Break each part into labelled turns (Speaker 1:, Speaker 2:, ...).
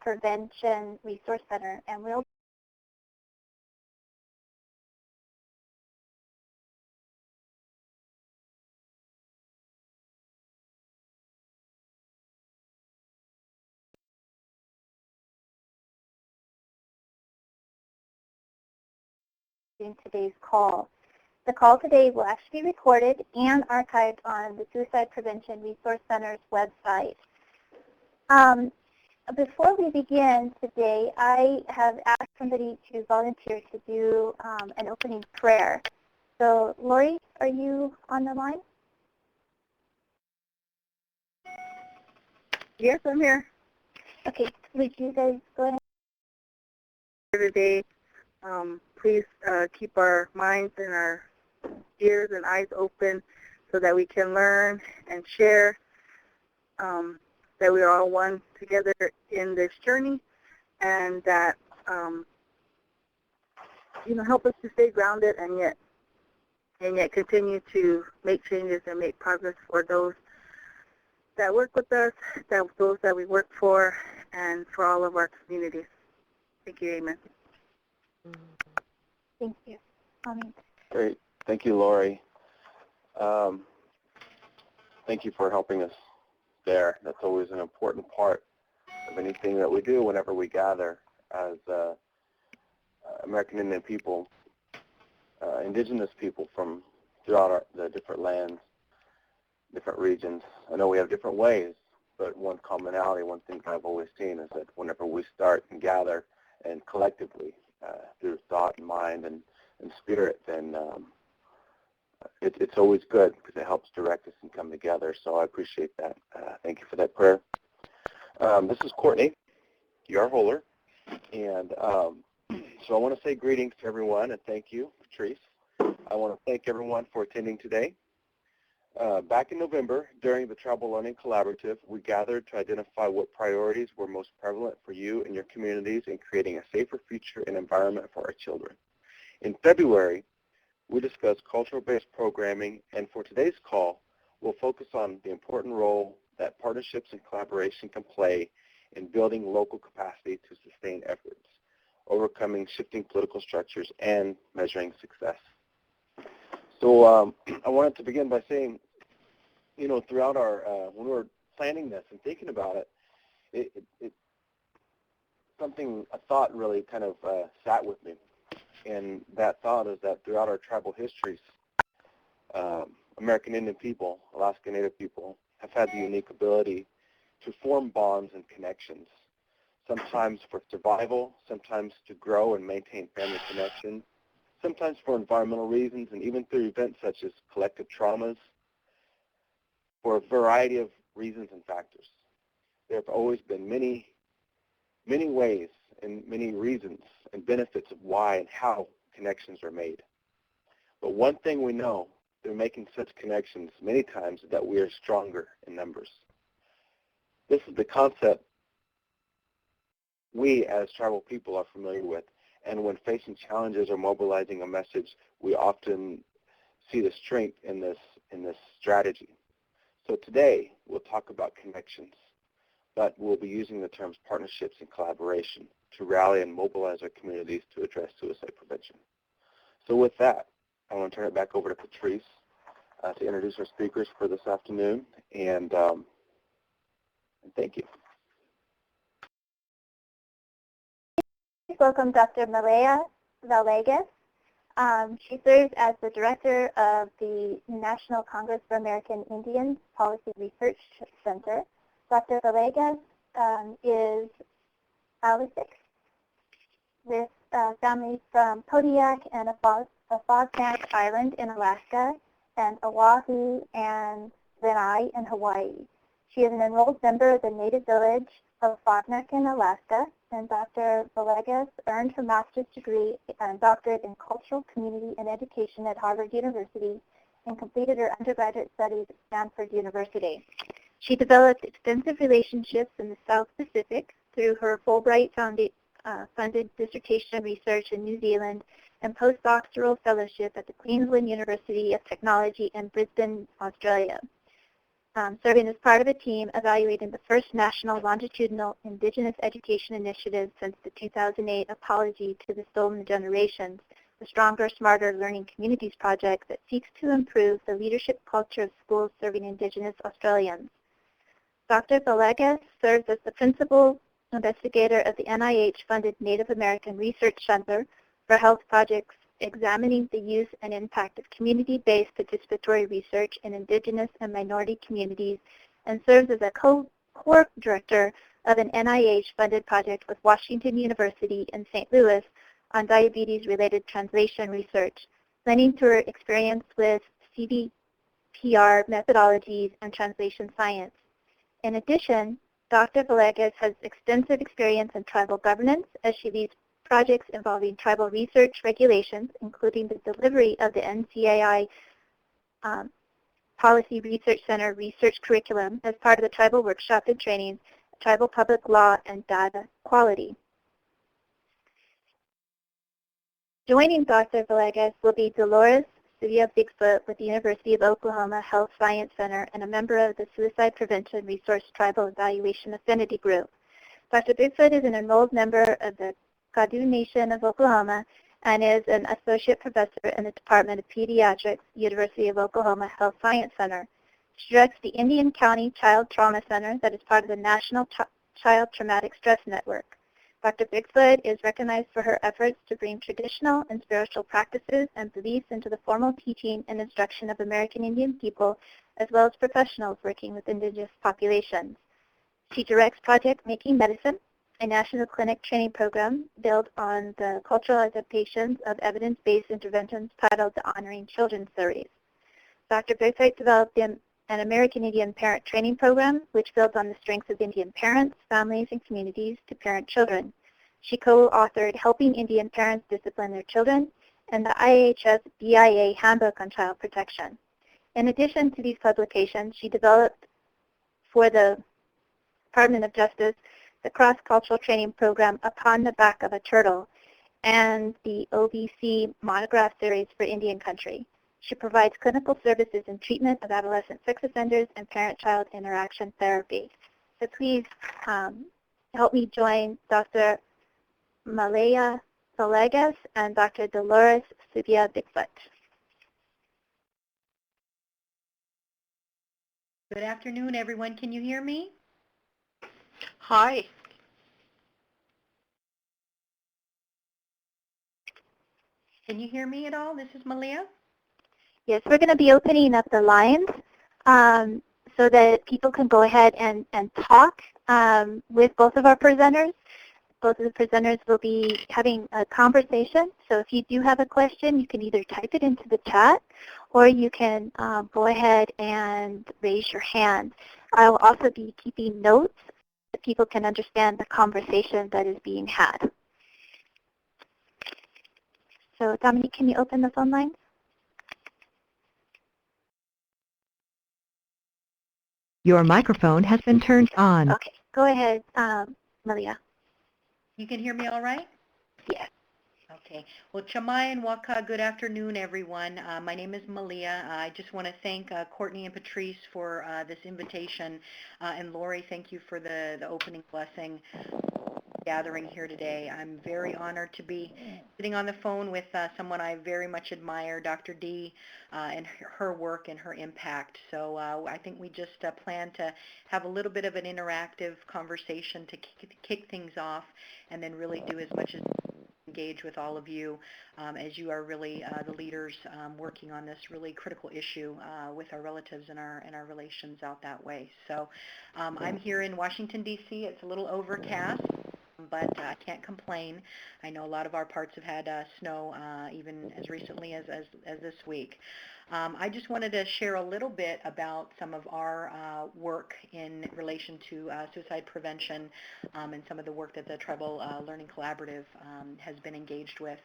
Speaker 1: Prevention Resource Center, and we'll in today's call. The call today will actually be recorded and archived on the Suicide Prevention Resource Center's website. Before we begin today, I have asked somebody to volunteer to do an opening prayer. So, Lori, are you on the line?
Speaker 2: Yes, I'm here.
Speaker 1: Okay, would you guys go ahead?
Speaker 2: Today, please keep our minds and our ears and eyes open so that we can learn and share, that we are all one together in this journey, and that, help us to stay grounded and yet continue to make changes and make progress for those that work with us, those that we work for, and for all of our communities. Thank you. Amen.
Speaker 1: Thank you.
Speaker 3: Great. Thank you, Lori. Thank you for helping us there. That's always an important part of anything that we do whenever we gather as American Indian people, indigenous people from throughout the different lands, different regions. I know we have different ways, but one commonality, one thing I've always seen is that whenever we start and gather and collectively through thought and mind and spirit, then it's always good because it helps direct us and come together. So I appreciate that. Thank you for that prayer. This is Courtney Yarholer, and so I want to say greetings to everyone and thank you, Patrice. I want to thank everyone for attending today. Back in November, during the Tribal Learning Collaborative, we gathered to identify what priorities were most prevalent for you and your communities in creating a safer future and environment for our children. In February, we discussed cultural-based programming, and for today's call, we'll focus on the important role that partnerships and collaboration can play in building local capacity to sustain efforts, overcoming shifting political structures, and measuring success. So I wanted to begin by saying, throughout our, when we were planning this and thinking about it, a thought really kind of sat with me. And that thought is that throughout our tribal histories, American Indian people, Alaska Native people, have had the unique ability to form bonds and connections, sometimes for survival, sometimes to grow and maintain family connections, sometimes for environmental reasons, and even through events such as collective traumas, for a variety of reasons and factors. There have always been many, many ways and many reasons and benefits of why and how connections are made. But one thing we know through making such connections many times is that we are stronger in numbers. This is the concept we as tribal people are familiar with, and when facing challenges or mobilizing a message, we often see the strength in this strategy. So today, we'll talk about connections, but we'll be using the terms partnerships and collaboration to rally and mobilize our communities to address suicide prevention. So with that, I want to turn it back over to Patrice to introduce our speakers for this afternoon, and thank you.
Speaker 1: Welcome Dr. Malaya Villegas. She serves as the director of the National Congress for American Indians Policy Research Center. Dr. Villegas is Alisic with families from Kodiak and Afognak Island in Alaska, and Oahu and Lanai in Hawaii. She is an enrolled member of the Native Village of Afognak in Alaska, and Dr. Villegas earned her master's degree and doctorate in cultural, community, and education at Harvard University and completed her undergraduate studies at Stanford University. She developed extensive relationships in the South Pacific through her Fulbright-funded dissertation research in New Zealand and postdoctoral fellowship at the Queensland University of Technology in Brisbane, Australia. serving as part of a team evaluating the first national longitudinal Indigenous education initiative since the 2008 Apology to the Stolen Generations, the Stronger, Smarter Learning Communities project that seeks to improve the leadership culture of schools serving Indigenous Australians. Dr. Villegas serves as the principal investigator of the NIH-funded Native American Research Center for Health projects examining the use and impact of community-based participatory research in Indigenous and minority communities, and serves as a core director of an NIH-funded project with Washington University in St. Louis on diabetes-related translation research, lending to her experience with CDPR methodologies and translation science. In addition, Dr. Villegas has extensive experience in tribal governance as she leads projects involving tribal research regulations, including the delivery of the NCAI Policy Research Center research curriculum as part of the Tribal Workshop and Training, Tribal Public Law, and Data Quality. Joining Dr. Villegas will be Dolores Suvia Bigfoot with the University of Oklahoma Health Science Center and a member of the Suicide Prevention Resource Tribal Evaluation Affinity Group. Dr. Bigfoot is an enrolled member of the Caddo Nation of Oklahoma and is an associate professor in the Department of Pediatrics, University of Oklahoma Health Science Center. She directs the Indian County Child Trauma Center that is part of the National Child Traumatic Stress Network. Dr. Bigfoot is recognized for her efforts to bring traditional and spiritual practices and beliefs into the formal teaching and instruction of American Indian people, as well as professionals working with indigenous populations. She directs Project Making Medicine, a national clinic training program built on the cultural adaptations of evidence-based interventions titled the Honoring Children series. Dr. Bigfoot developed an American Indian parent training program, which builds on the strengths of Indian parents, families, and communities to parent children. She co-authored Helping Indian Parents Discipline Their Children and the IHS BIA Handbook on Child Protection. In addition to these publications, she developed for the Department of Justice the cross-cultural training program Upon the Back of a Turtle and the OBC monograph series for Indian Country. She provides clinical services in treatment of adolescent sex offenders and parent-child interaction therapy. So please help me join Dr. Malaya Villegas and Dr. Dolores Suvia Bigfoot.
Speaker 4: Good afternoon, everyone. Can you hear me?
Speaker 2: Hi.
Speaker 4: Can you hear me at all? This is Malia.
Speaker 1: Yes, we're going to be opening up the lines so that people can go ahead and talk with both of our presenters. Both of the presenters will be having a conversation. So if you do have a question, you can either type it into the chat or you can go ahead and raise your hand. I will also be keeping notes so that people can understand the conversation that is being had. So Dominique, can you open the phone lines?
Speaker 5: Your microphone has been turned on.
Speaker 1: Okay, go ahead, Malia.
Speaker 4: You can hear me all right?
Speaker 1: Yes.
Speaker 4: Okay. Well, Chamai and Waka, good afternoon, everyone. My name is Malia. I just want to thank Courtney and Patrice for this invitation. And Lori, thank you for the opening blessing gathering here today. I'm very honored to be sitting on the phone with someone I very much admire, Dr. D, and her work and her impact. So I think we just plan to have a little bit of an interactive conversation to kick things off and then really do as much as engage with all of you as you are really the leaders working on this really critical issue with our relatives and our relations out that way. So I'm here in Washington, D.C. It's a little overcast, but I can't complain. I know a lot of our parts have had snow even as recently as this week. I just wanted to share a little bit about some of our work in relation to suicide prevention and some of the work that the Tribal Learning Collaborative has been engaged with.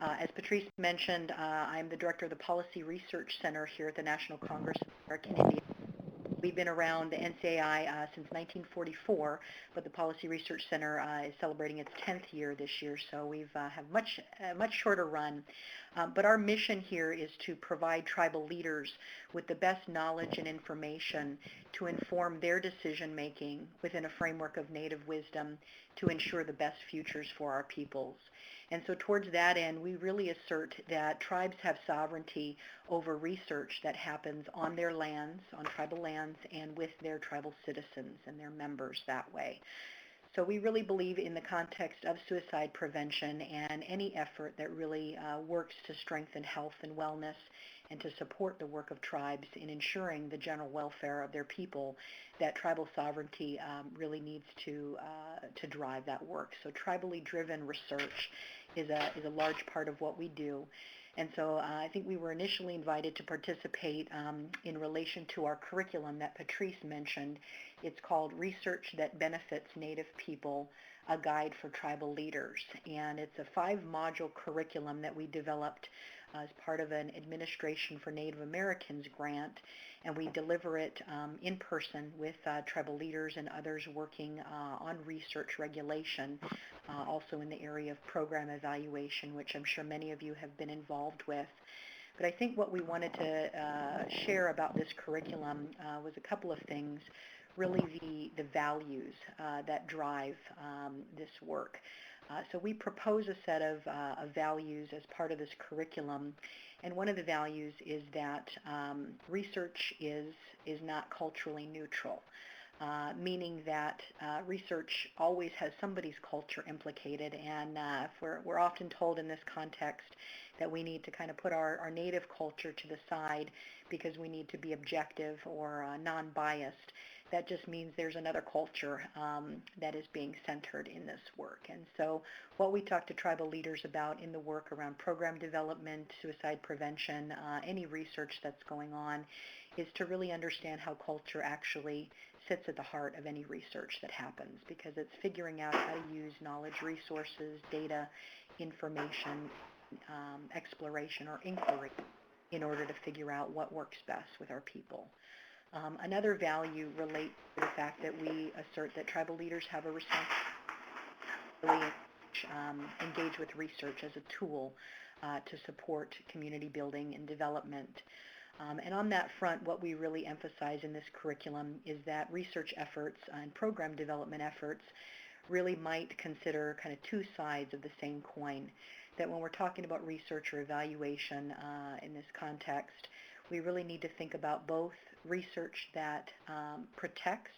Speaker 4: As Patrice mentioned, I'm the director of the Policy Research Center here at the National Congress of American Indians. We've been around the NCAI since 1944, but the Policy Research Center is celebrating its 10th year this year, so we've have much shorter run. But our mission here is to provide tribal leaders with the best knowledge and information to inform their decision making within a framework of Native wisdom to ensure the best futures for our peoples. And so towards that end, we really assert that tribes have sovereignty over research that happens on their lands, on tribal lands, and with their tribal citizens and their members that way. So we really believe in the context of suicide prevention and any effort that really works to strengthen health and wellness and to support the work of tribes in ensuring the general welfare of their people, that tribal sovereignty really needs to drive that work. So tribally driven research is a large part of what we do. And so I think we were initially invited to participate in relation to our curriculum that Patrice mentioned. It's called Research That Benefits Native People, a Guide for Tribal Leaders. And it's a 5-module curriculum that we developed as part of an Administration for Native Americans grant, and we deliver it in person with tribal leaders and others working on research regulation, also in the area of program evaluation, which I'm sure many of you have been involved with. But I think what we wanted to share about this curriculum was a couple of things, really the values that drive this work. So we propose a set of values as part of this curriculum, and one of the values is that research is not culturally neutral, meaning that research always has somebody's culture implicated, and we're often told in this context that we need to kind of put our native culture to the side because we need to be objective or non-biased. That just means there's another culture that is being centered in this work. And so what we talk to tribal leaders about in the work around program development, suicide prevention, any research that's going on, is to really understand how culture actually sits at the heart of any research that happens, because it's figuring out how to use knowledge, resources, data, information, exploration, or inquiry in order to figure out what works best with our people. Another value relates to the fact that we assert that tribal leaders have a responsibility to engage with research as a tool to support community building and development. And on that front, what we really emphasize in this curriculum is that research efforts and program development efforts really might consider kind of two sides of the same coin. That when we're talking about research or evaluation in this context, we really need to think about both research that protects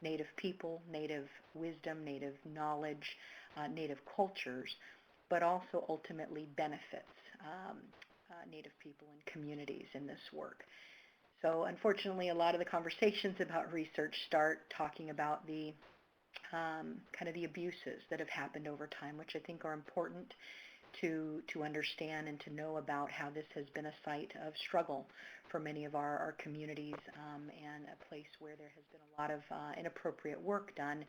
Speaker 4: Native people, Native wisdom, Native knowledge, Native cultures, but also ultimately benefits Native people and communities in this work. So unfortunately, a lot of the conversations about research start talking about the kind of the abuses that have happened over time, which I think are important to understand and to know about how this has been a site of struggle for many of our communities and a place where there has been a lot of inappropriate work done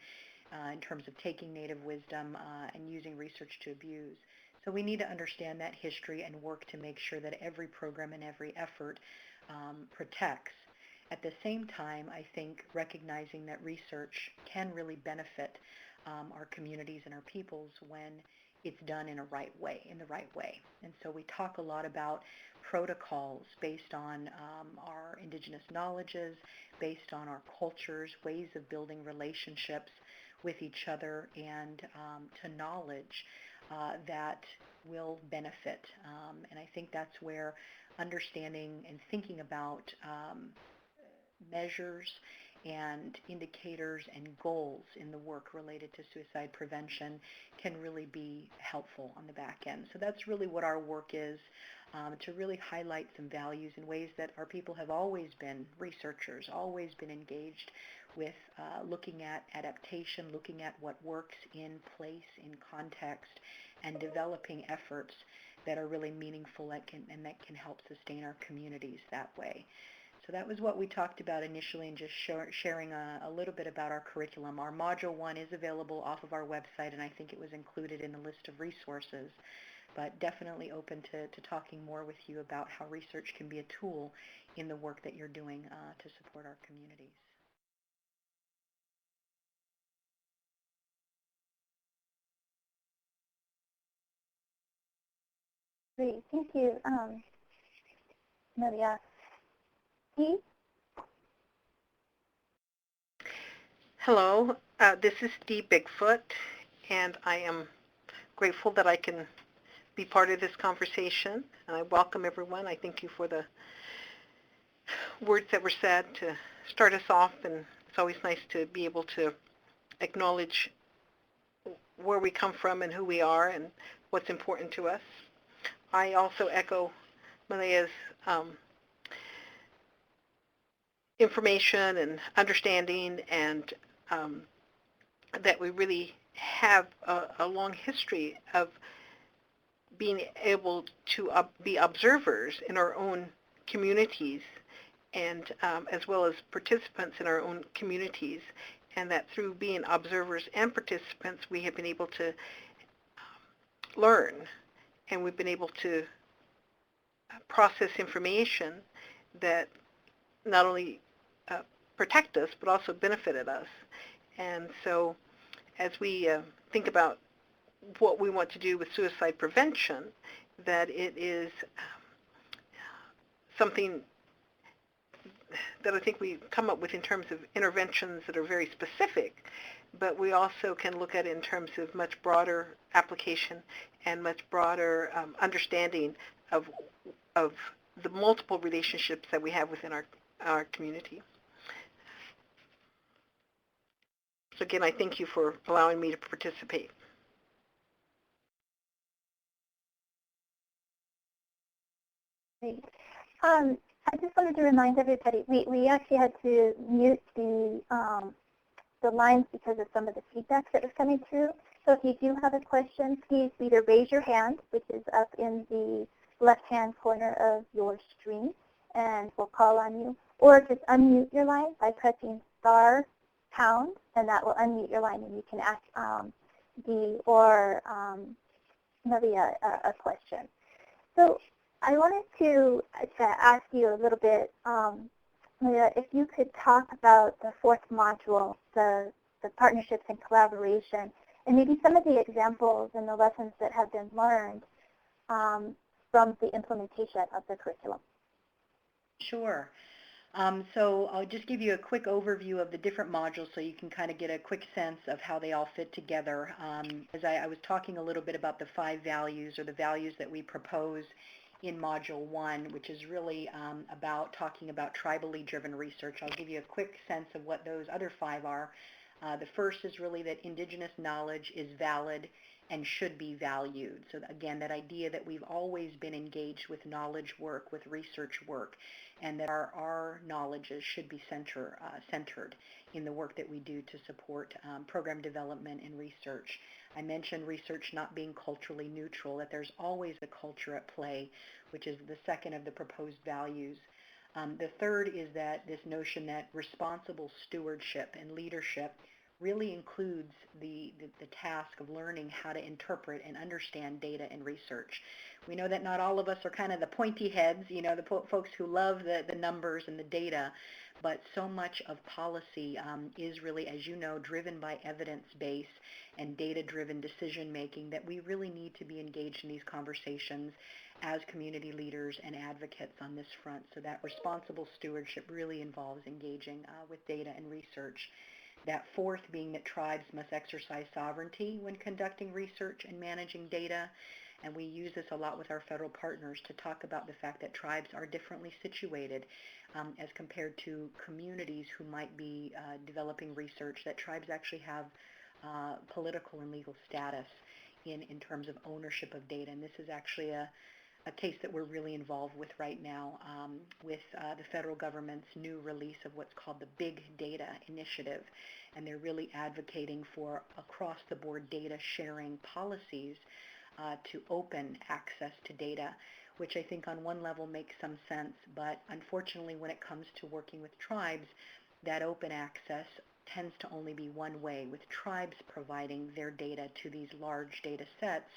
Speaker 4: in terms of taking Native wisdom and using research to abuse. So we need to understand that history and work to make sure that every program and every effort protects. At the same time, I think recognizing that research can really benefit our communities and our peoples when it's done in the right way. And so we talk a lot about protocols based on our indigenous knowledges, based on our cultures, ways of building relationships with each other, and to knowledge that will benefit. And I think that's where understanding and thinking about measures and indicators and goals in the work related to suicide prevention can really be helpful on the back end. So that's really what our work is, to really highlight some values in ways that our people have always been researchers, always been engaged with looking at adaptation, looking at what works in place, in context, and developing efforts that are really meaningful and that can help sustain our communities that way. So that was what we talked about initially, and just sharing a little bit about our curriculum. Our Module 1 is available off of our website, and I think it was included in the list of resources. but definitely open to talking more with you about how research can be a tool in the work that you're doing to support our communities.
Speaker 1: Great. Thank you, Maria. Steve?
Speaker 6: Hello, this is Dee Bigfoot, and I am grateful that I can be part of this conversation. And I welcome everyone. I thank you for the words that were said to start us off, and it's always nice to be able to acknowledge where we come from and who we are and what's important to us. I also echo Maria's information and understanding, and that we really have a long history of being able to be observers in our own communities, and as well as participants in our own communities, and that through being observers and participants we have been able to learn, and we've been able to process information that not only protect us but also benefited us. And so as we think about what we want to do with suicide prevention, that it is something that I think we come up with in terms of interventions that are very specific, but we also can look at it in terms of much broader application and much broader understanding of the multiple relationships that we have within our community. So again, I thank you for allowing me to participate.
Speaker 1: Great. I just wanted to remind everybody, we actually had to mute the lines because of some of the feedback that was coming through. So if you do have a question, please either raise your hand, which is up in the left-hand corner of your screen, and we'll call on you, or just unmute your line by pressing *#, and that will unmute your line, and you can ask Dee or Maria a question. So I wanted to ask you a little bit, Maria, if you could talk about the fourth module, the partnerships and collaboration, and maybe some of the examples and the lessons that have been learned from the implementation of the curriculum.
Speaker 4: Sure. So I'll just give you a quick overview of the different modules so you can kind of get a quick sense of how they all fit together. As I was talking a little bit about the 5 values, or the values that we propose in Module 1, which is really about talking about tribally driven research. I'll give you a quick sense of what those other 5 are. The first is really that Indigenous knowledge is valid and should be valued. So again, that idea that we've always been engaged with knowledge work, with research work, and that our knowledges should be centered in the work that we do to support program development and research. I mentioned research not being culturally neutral, that there's always a culture at play, which is the second of the proposed values. The third is that this notion that responsible stewardship and leadership really includes the task of learning how to interpret and understand data and research. We know that not all of us are kind of the pointy heads, you know, the folks who love the numbers and the data, but so much of policy is really, as you know, driven by evidence-based and data-driven decision-making, that we really need to be engaged in these conversations as community leaders and advocates on this front. So that responsible stewardship really involves engaging with data and research. That fourth being that tribes must exercise sovereignty when conducting research and managing data. And we use this a lot with our federal partners to talk about the fact that tribes are differently situated as compared to communities who might be developing research, that tribes actually have political and legal status in terms of ownership of data. And this is actually a case that we're really involved with right now with the federal government's new release of what's called the Big Data Initiative. And they're really advocating for across-the-board data sharing policies to open access to data, which I think on one level makes some sense, but unfortunately when it comes to working with tribes, that open access tends to only be one way, with tribes providing their data to these large data sets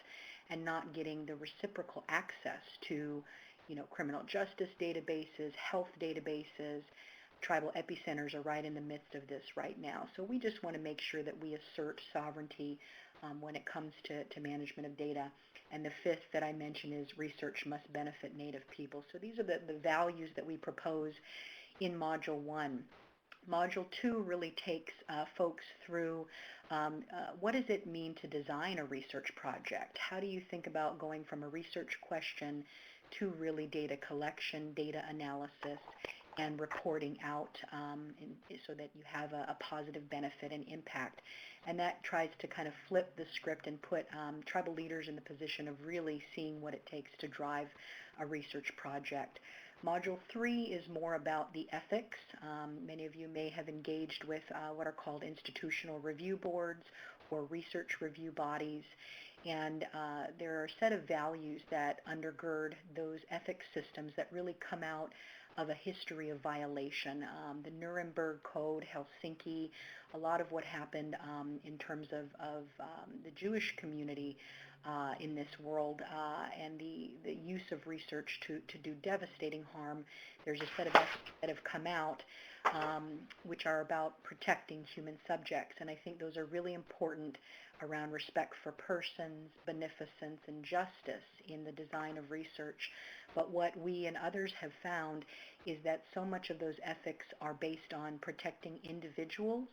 Speaker 4: and not getting the reciprocal access to, criminal justice databases, health databases. Tribal epicenters are right in the midst of this right now. So we just want to make sure that we assert sovereignty when it comes to management of data. And the fifth that I mentioned is research must benefit Native people. So these are the values that we propose in Module 1. Module 2 really takes folks through what does it mean to design a research project? How do you think about going from a research question to really data collection, data analysis, and reporting out so that you have a positive benefit and impact. And that tries to kind of flip the script and put tribal leaders in the position of really seeing what it takes to drive a research project. Module 3 is more about the ethics. Many of you may have engaged with what are called institutional review boards or research review bodies. And there are a set of values that undergird those ethics systems that really come out of a history of violation. The Nuremberg Code, Helsinki, a lot of what happened in terms of the Jewish community in this world and the use of research to do devastating harm. There's a set of ethics that have come out which are about protecting human subjects, and I think those are really important around respect for persons, beneficence, and justice in the design of research. But what we and others have found is that so much of those ethics are based on protecting individuals,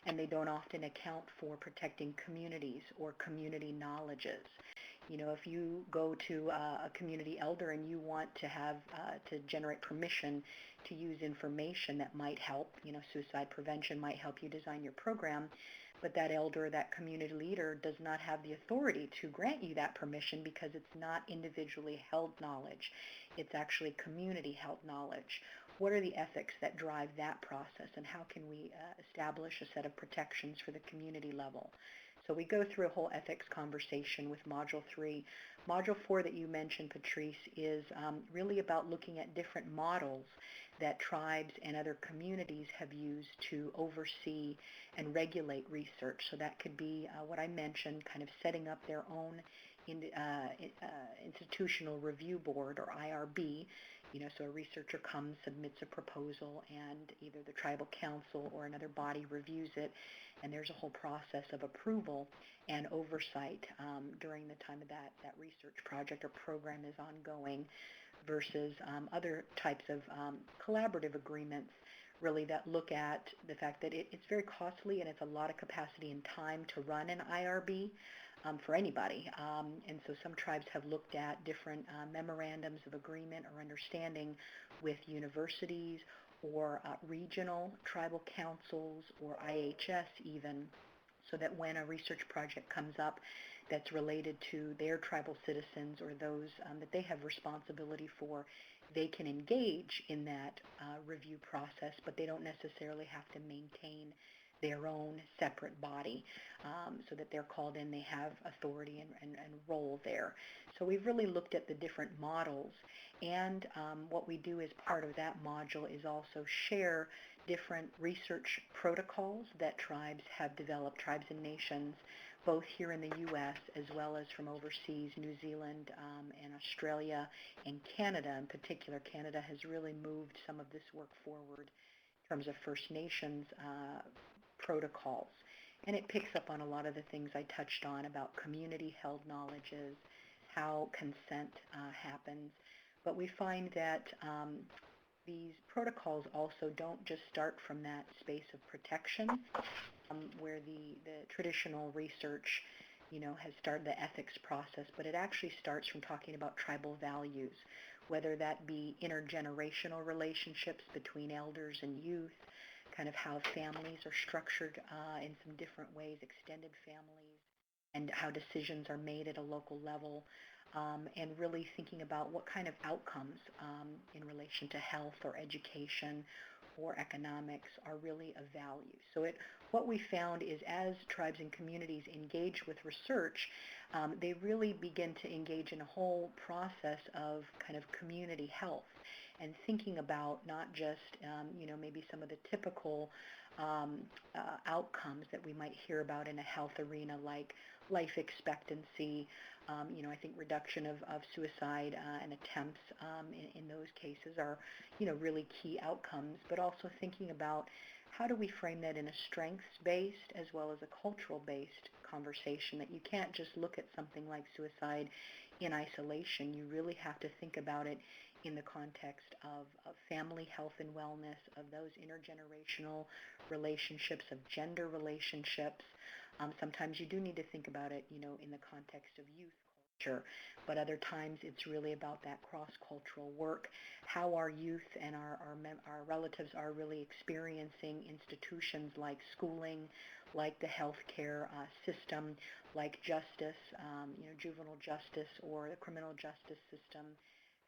Speaker 4: and they don't often account for protecting communities or community knowledges. If you go to a community elder and you want to have to generate permission to use information that might help, suicide prevention might help you design your program, but that elder, that community leader does not have the authority to grant you that permission because it's not individually held knowledge. It's actually community held knowledge. What are the ethics that drive that process, and how can we establish a set of protections for the community level? So we go through a whole ethics conversation with Module 3. Module 4 that you mentioned, Patrice, is really about looking at different models that tribes and other communities have used to oversee and regulate research. So that could be what I mentioned, kind of setting up their own institutional review board, or IRB. So a researcher comes, submits a proposal, and either the tribal council or another body reviews it, and there's a whole process of approval and oversight during the time of that research project or program is ongoing, versus other types of collaborative agreements really that look at the fact that it's very costly and it's a lot of capacity and time to run an IRB for anybody. And so some tribes have looked at different memorandums of agreement or understanding with universities or regional tribal councils or IHS even, so that when a research project comes up that's related to their tribal citizens or those that they have responsibility for, they can engage in that review process, but they don't necessarily have to maintain their own separate body, so that they're called in, they have authority and role there. So we've really looked at the different models, and what we do as part of that module is also share different research protocols that tribes have developed, tribes and nations, both here in the U.S. as well as from overseas, New Zealand and Australia and Canada in particular. Canada has really moved some of this work forward in terms of First Nations protocols. And it picks up on a lot of the things I touched on about community-held knowledges, how consent happens. But we find that these protocols also don't just start from that space of protection, where the traditional research, has started the ethics process, but it actually starts from talking about tribal values, whether that be intergenerational relationships between elders and youth, kind of how families are structured in some different ways, extended families, and how decisions are made at a local level, and really thinking about what kind of outcomes in relation to health or education or economics are really of value. So what we found is as tribes and communities engage with research, they really begin to engage in a whole process of kind of community health and thinking about not just, maybe some of the typical outcomes that we might hear about in a health arena, like life expectancy, I think reduction of suicide and attempts in those cases are, really key outcomes, but also thinking about how do we frame that in a strengths-based as well as a cultural-based conversation, that you can't just look at something like suicide in isolation. You really have to think about it in the context of family health and wellness, of those intergenerational relationships, of gender relationships. Sometimes you do need to think about it, in the context of youth culture, but other times it's really about that cross-cultural work, how our youth and our relatives are really experiencing institutions like schooling, like the healthcare system, like justice, juvenile justice or the criminal justice system.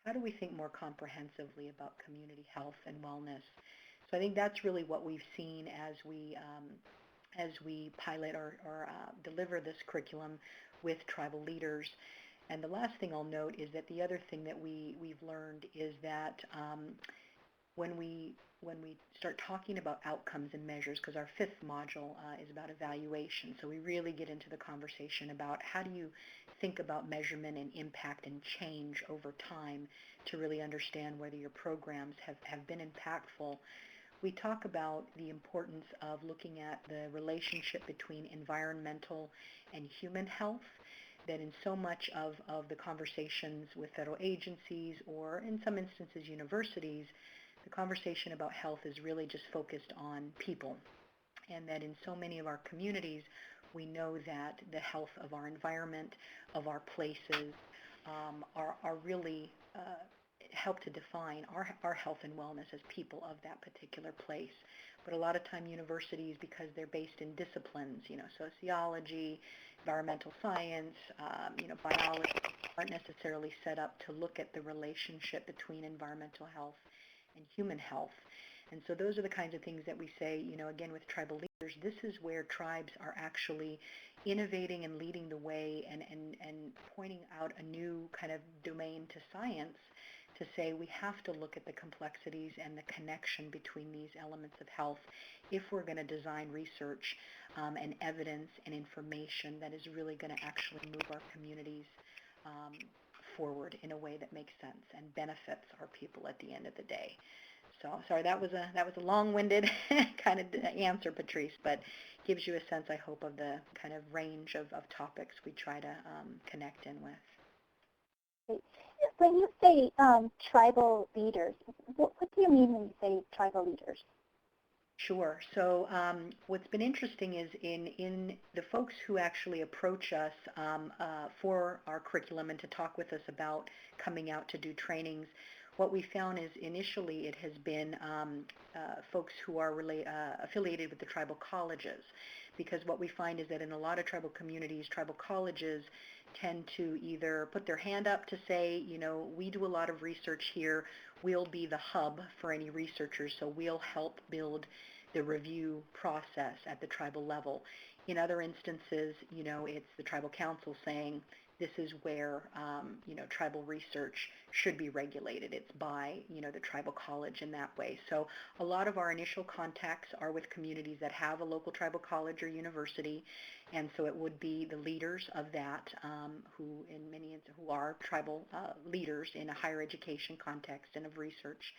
Speaker 4: How do we think more comprehensively about community health and wellness? So I think that's really what we've seen as we pilot or deliver this curriculum with tribal leaders. And the last thing I'll note is that the other thing that we've learned is that when we start talking about outcomes and measures, because our fifth module is about evaluation, so we really get into the conversation about how do you think about measurement and impact and change over time to really understand whether your programs have been impactful. We talk about the importance of looking at the relationship between environmental and human health, that in so much of the conversations with federal agencies or in some instances universities, the conversation about health is really just focused on people, and that in so many of our communities, we know that the health of our environment, of our places, are really help to define our health and wellness as people of that particular place. But a lot of time universities, because they're based in disciplines, sociology, environmental science, biology, aren't necessarily set up to look at the relationship between environmental health and human health. And so those are the kinds of things that we say, again, with tribal leaders, this is where tribes are actually innovating and leading the way and pointing out a new kind of domain to science, to say we have to look at the complexities and the connection between these elements of health if we're going to design research and evidence and information that is really going to actually move our communities forward in a way that makes sense and benefits our people at the end of the day. So, sorry, that was a long-winded kind of answer, Patrice, but gives you a sense, I hope, of the kind of range of topics we try to connect in with.
Speaker 1: Great. When you say tribal leaders, what do you mean when you say tribal leaders?
Speaker 4: Sure. So what's been interesting is in the folks who actually approach us for our curriculum and to talk with us about coming out to do trainings, what we found is initially it has been folks who are affiliated with the tribal colleges, because what we find is that in a lot of tribal communities, tribal colleges tend to either put their hand up to say, we do a lot of research here, we'll be the hub for any researchers, so we'll help build the review process at the tribal level. In other instances, it's the tribal council saying, this is where, tribal research should be regulated. It's by, the tribal college in that way. So a lot of our initial contacts are with communities that have a local tribal college or university, and so it would be the leaders of that who are tribal leaders in a higher education context and of research.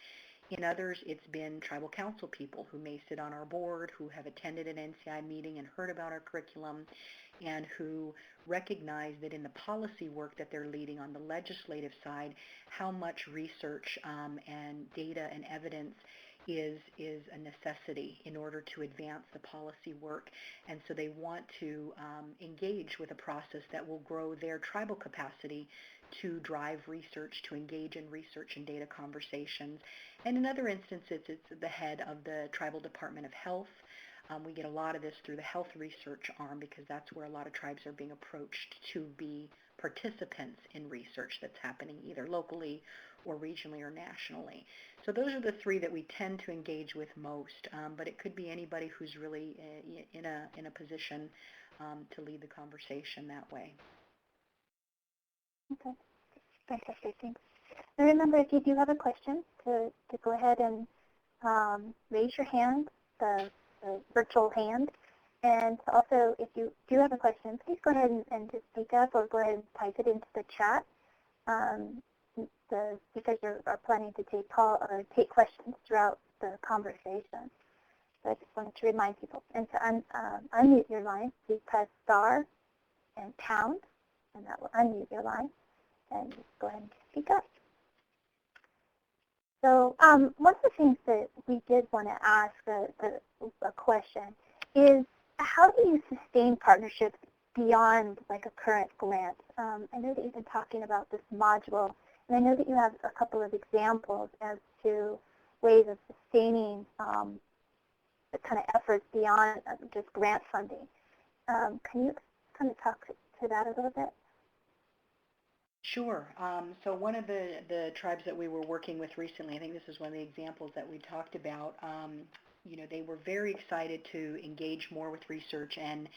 Speaker 4: In others, it's been tribal council people who may sit on our board, who have attended an NCI meeting and heard about our curriculum, and who recognize that in the policy work that they're leading on the legislative side, how much research and data and evidence is a necessity in order to advance the policy work. And so they want to engage with a process that will grow their tribal capacity to drive research, to engage in research and data conversations. And in other instances, it's the head of the Tribal Department of Health. We get a lot of this through the health research arm, because that's where a lot of tribes are being approached to be participants in research that's happening either locally or regionally or nationally. So those are the three that we tend to engage with most, but it could be anybody who's really in a position to lead the conversation that way.
Speaker 1: Okay, fantastic, thanks. And remember, if you do have a question, to go ahead and raise your hand. The the virtual hand. And also, if you do have a question, please go ahead and just speak up or go ahead and type it into the chat. The speakers are planning to take questions throughout the conversation. So I just wanted to remind people. And to unmute your line, please press star and pound, and that will unmute your line. And just go ahead and speak up. So one of the things that we did want to ask a question is, how do you sustain partnerships beyond like a current grant? I know that you've been talking about this module, and I know that you have a couple of examples as to ways of sustaining the kind of efforts beyond just grant funding. Can you kind of talk to that a little bit?
Speaker 4: Sure. So one of the tribes that we were working with recently, I think this is one of the examples that we talked about, they were very excited to engage more with research, and,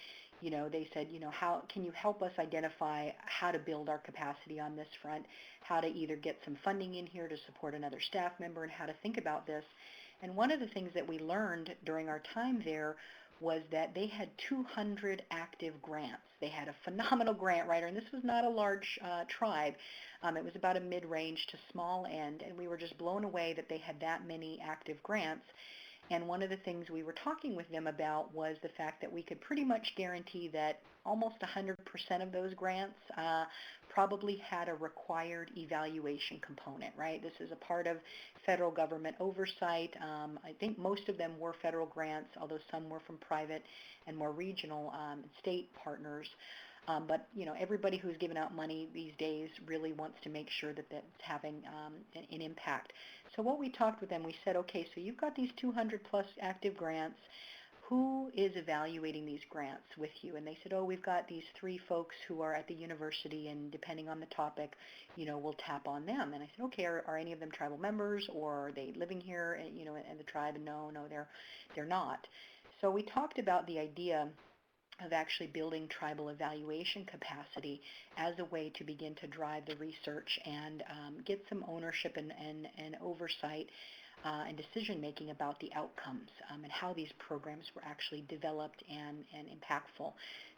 Speaker 4: they said, how can you help us identify how to build our capacity on this front, how to either get some funding in here to support another staff member, and how to think about this. And one of the things that we learned during our time there was that they had 200 active grants. They had a phenomenal grant writer, and this was not a large tribe. It was about a mid-range to small end, and we were just blown away that they had that many active grants. And one of the things we were talking with them about was the fact that we could pretty much guarantee that almost 100% of those grants probably had a required evaluation component, right? This is a part of federal government oversight. I think most of them were federal grants, although some were from private and more regional state partners. But everybody who's giving out money these days really wants to make sure that that's having an impact. So what we talked with them, we said, okay, so you've got these 200 plus active grants. Who is evaluating these grants with you? And they said, oh, we've got these 3 folks who are at the university, and depending on the topic, we'll tap on them. And I said, okay, are any of them tribal members, or are they living here, in the tribe? And no, they're not. So we talked about the idea of actually building tribal evaluation capacity as a way to begin to drive the research and get some ownership and oversight and decision-making about the outcomes and how these programs were actually developed and impactful.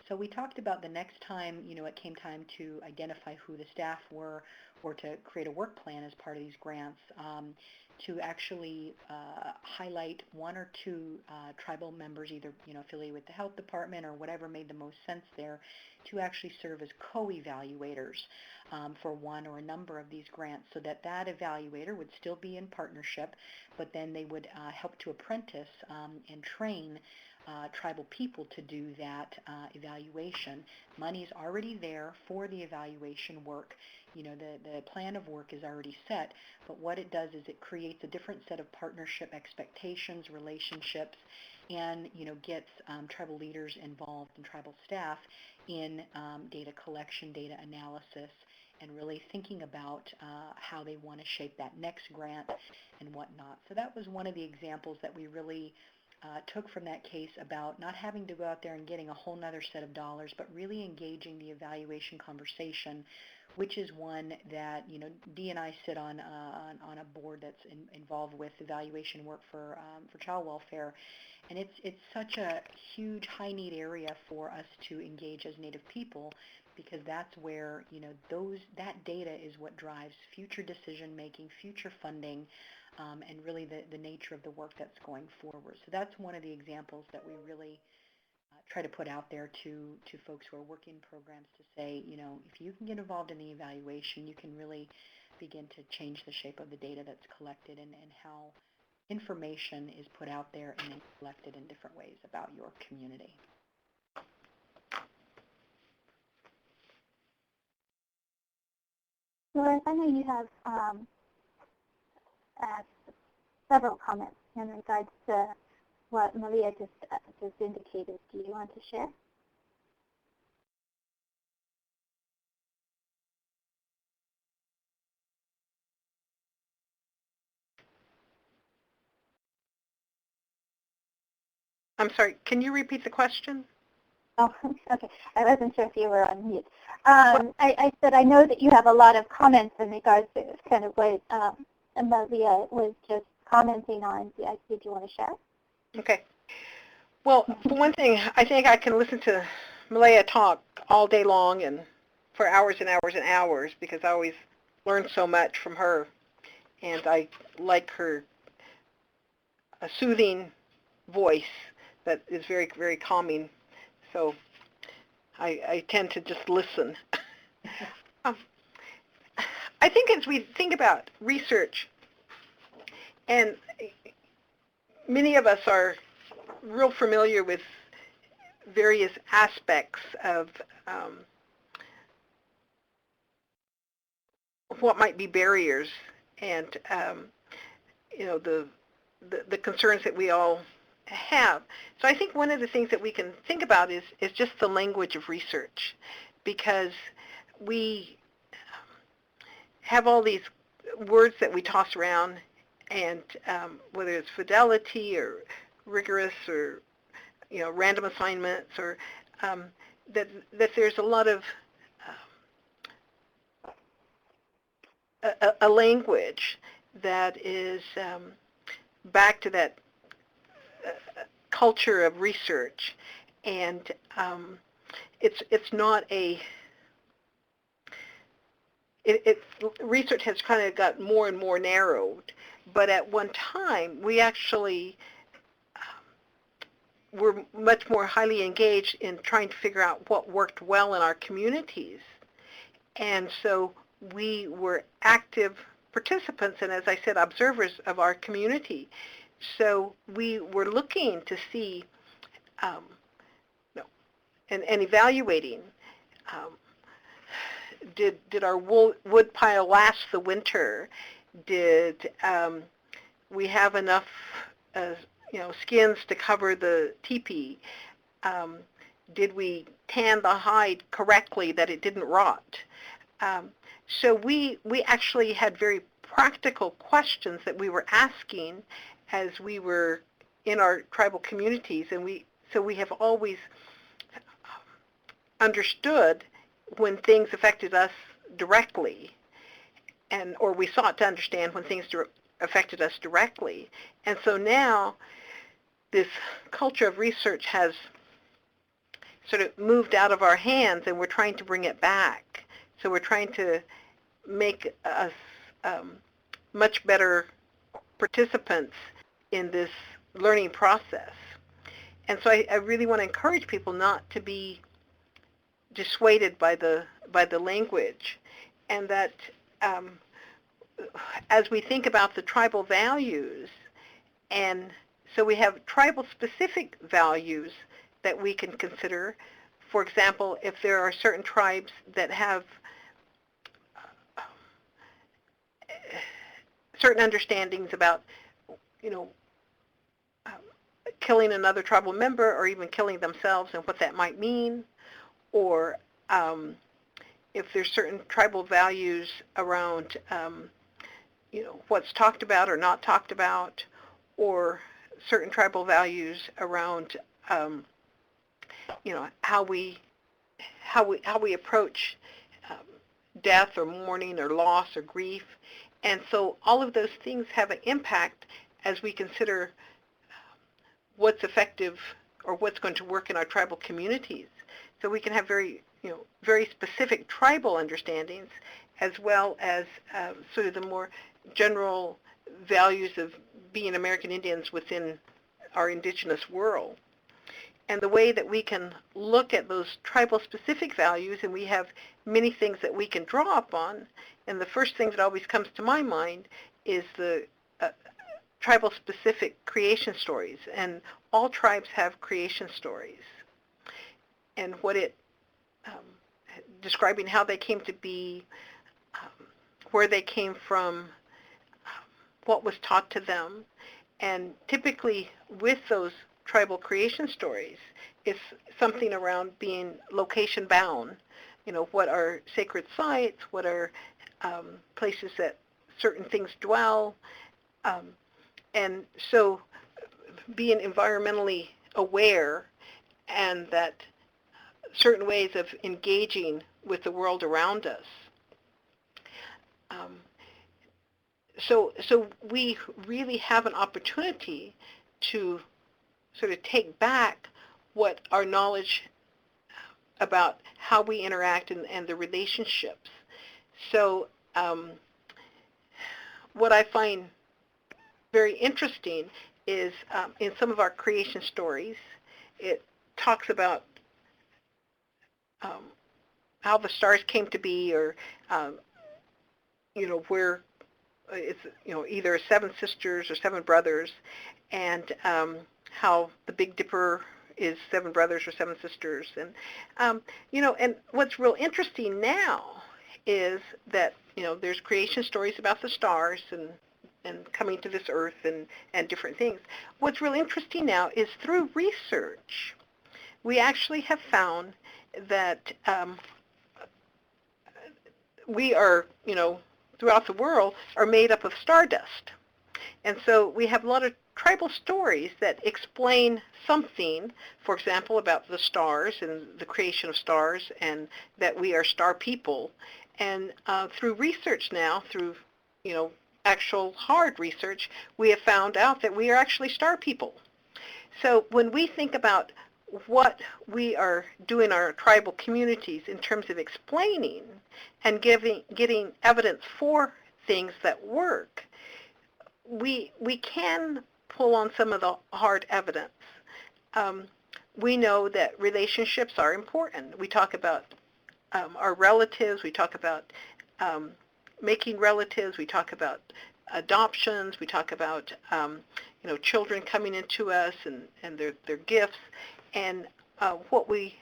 Speaker 4: So we talked about the next time, it came time to identify who the staff were or to create a work plan as part of these grants, to actually highlight 1 or 2 tribal members, either affiliated with the health department or whatever made the most sense there, to actually serve as co-evaluators for one or a number of these grants, so that evaluator would still be in partnership, but then they would help to apprentice and train tribal people to do that evaluation. Money's already there for the evaluation work. The plan of work is already set, but what it does is it creates a different set of partnership expectations, relationships, and gets tribal leaders involved and tribal staff in data collection, data analysis, and really thinking about how they want to shape that next grant and whatnot. So that was one of the examples that we really took from that case about not having to go out there and getting a whole nother set of dollars, but really engaging the evaluation conversation, which is one that Dee and I sit on a board that's involved with evaluation work for child welfare, and it's such a huge high need area for us to engage as Native people, because that's where that data is what drives future decision making, future funding, and really the nature of the work that's going forward. So that's one of the examples that we really try to put out there to folks who are working programs, to say, if you can get involved in the evaluation, you can really begin to change the shape of the data that's collected and how information is put out there and then collected in different ways about your community.
Speaker 1: Laura, I know you have several comments in regards to what Malia just indicated. Do you want to share?
Speaker 6: I'm sorry, can you repeat the question?
Speaker 1: Oh, okay. I wasn't sure if you were on mute. I said I know that you have a lot of comments in regards to kind of what Malia was just commenting on. Did you want to share?
Speaker 6: Okay. Well, for one thing, I think I can listen to Malaya talk all day long and for hours and hours and hours because I always learn so much from her, and I like her soothing voice that is very, very calming. So I tend to just listen. um, I think as we think about research, and many of us are real familiar with various aspects of what might be barriers and the concerns that we all have. So I think one of the things that we can think about is just the language of research, because we have all these words that we toss around, and whether it's fidelity or rigorous or random assignments, or that there's a lot of a language that is back to that culture of research, and it's not a research has kind of got more and more narrowed, but at one time we actually were much more highly engaged in trying to figure out what worked well in our communities, and so we were active participants and, as I said, observers of our community. So we were looking to see and evaluating, did our wood pile last the winter? Did we have enough skins to cover the teepee? Did we tan the hide correctly that it didn't rot? So we actually had very practical questions that we were asking as we were in our tribal communities, and we have always understood when things affected us directly, or we sought to understand when things affected us directly. And so now this culture of research has sort of moved out of our hands, and we're trying to bring it back. So we're trying to make us much better participants in this learning process. And so I really want to encourage people not to be dissuaded by the language, and that as we think about the tribal values, and so we have tribal specific values that we can consider. For example, if there are certain tribes that have certain understandings about, killing another tribal member or even killing themselves and what that might mean, or if there's certain tribal values around, what's talked about or not talked about, or certain tribal values around, how we approach death or mourning or loss or grief. And so all of those things have an impact as we consider what's effective or what's going to work in our tribal communities. So we can have very specific tribal understandings, as well as sort of the more general values of being American Indians within our indigenous world. And the way that we can look at those tribal specific values, and we have many things that we can draw upon, and the first thing that always comes to my mind is the tribal specific creation stories. And all tribes have creation stories, and what it describing how they came to be, where they came from, what was taught to them. And typically with those tribal creation stories, it's something around being location bound. What are sacred sites, what are places that certain things dwell, and so being environmentally aware, and that certain ways of engaging with the world around us. So we really have an opportunity to sort of take back what our knowledge about how we interact and the relationships. So what I find very interesting is in some of our creation stories, it talks about how the stars came to be, or where it's either 7 sisters or 7 brothers, and how the Big Dipper is 7 brothers or 7 sisters, and and what's real interesting now is that there's creation stories about the stars and coming to this earth and different things. What's real interesting now is through research, we actually have found that we are, throughout the world, are made up of stardust. And so we have a lot of tribal stories that explain something, for example, about the stars and the creation of stars, and that we are star people. And through research now, through, actual hard research, we have found out that we are actually star people. So when we think about what we are doing in our tribal communities in terms of explaining and getting evidence for things that work, we can pull on some of the hard evidence. We know that relationships are important. We talk about our relatives. We talk about making relatives. We talk about adoptions. We talk about children coming into us and their gifts. And what we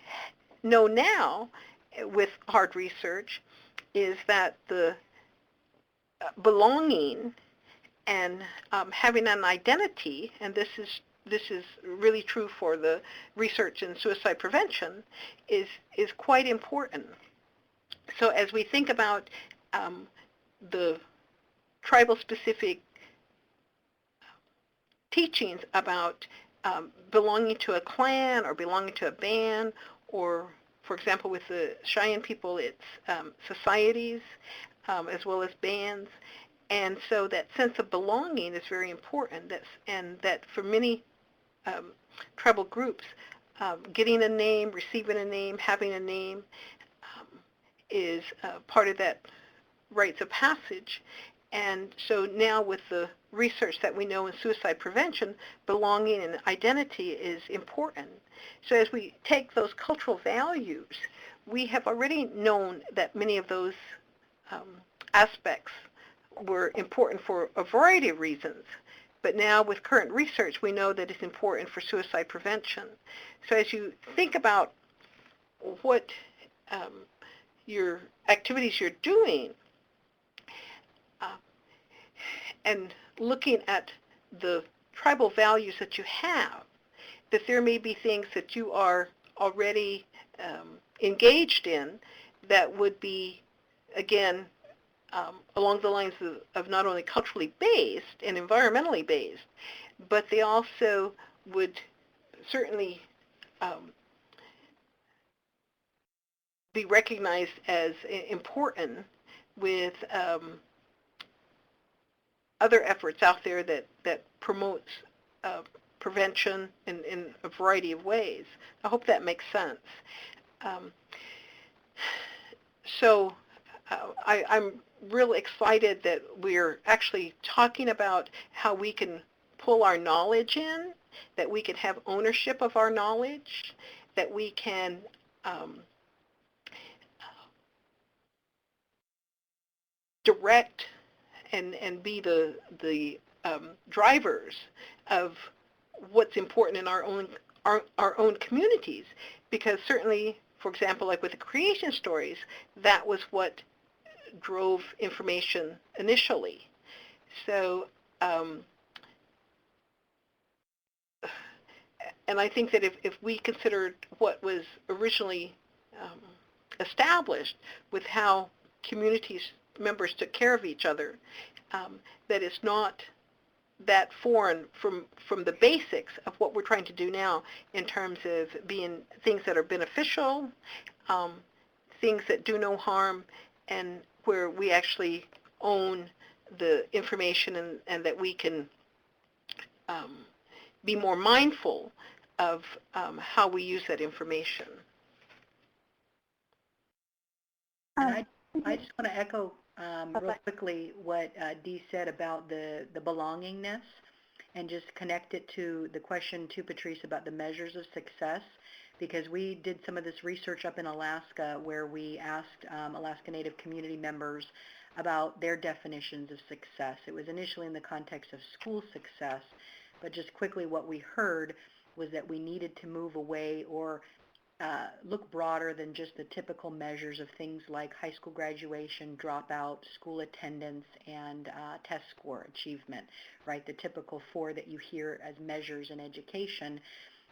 Speaker 6: know now with hard research is that the belonging and having an identity, and this is really true for the research in suicide prevention, is quite important. So as we think about the tribal-specific teachings about belonging to a clan or belonging to a band, or, for example, with the Cheyenne people, it's societies as well as bands. And so that sense of belonging is very important. And that for many tribal groups, getting a name, receiving a name, having a name is part of that rites of passage. And so now with the research that we know in suicide prevention, belonging and identity is important. So as we take those cultural values, we have already known that many of those aspects were important for a variety of reasons. But now with current research, we know that it's important for suicide prevention. So as you think about what your activities you're doing, and looking at the tribal values that you have, that there may be things that you are already engaged in that would be, again, along the lines of not only culturally based and environmentally based, but they also would certainly be recognized as important with other efforts out there that promotes prevention in a variety of ways. I hope that makes sense. So I'm real excited that we're actually talking about how we can pull our knowledge in, that we can have ownership of our knowledge, that we can direct and be the drivers of what's important in our own communities. Because certainly, for example, like with the creation stories, that was what drove information initially. So, and I think that if we considered what was originally established with how communities members took care of each other, that it's not that foreign from the basics of what we're trying to do now in terms of being things that are beneficial, things that do no harm, and where we actually own the information and that we can be more mindful of how we use that information.
Speaker 4: And I just want to echo real
Speaker 1: Okay.
Speaker 4: quickly what Dee said about the belongingness, and just connect it to the question to Patrice about the measures of success, because we did some of this research up in Alaska where we asked Alaska Native community members about their definitions of success. It was initially in the context of school success, but just quickly what we heard was that we needed to move away or look broader than just the typical measures of things like high school graduation, dropout, school attendance, and test score achievement, right? The typical four that you hear as measures in education,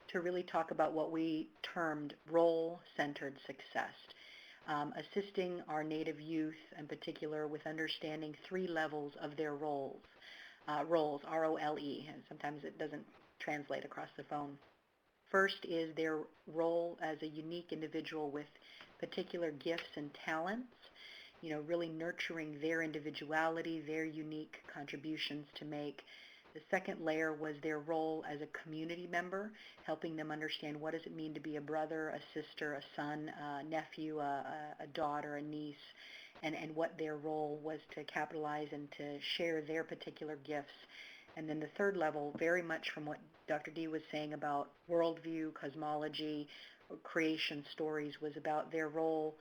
Speaker 4: to really talk about what we termed role-centered success. Assisting our Native youth in particular with understanding 3 levels of their roles. Roles, R-O-L-E, and sometimes it doesn't translate across the phone. First is their role as a unique individual with particular gifts and talents, really nurturing their individuality, their unique contributions to make. The second layer was their role as a community member, helping them understand what does it mean to be a brother, a sister, a son, a nephew, a daughter, a niece, and what their role was to capitalize and to share their particular gifts. And then the third level, very much from what Dr. Dee was saying about worldview, cosmology, creation stories, was about their role,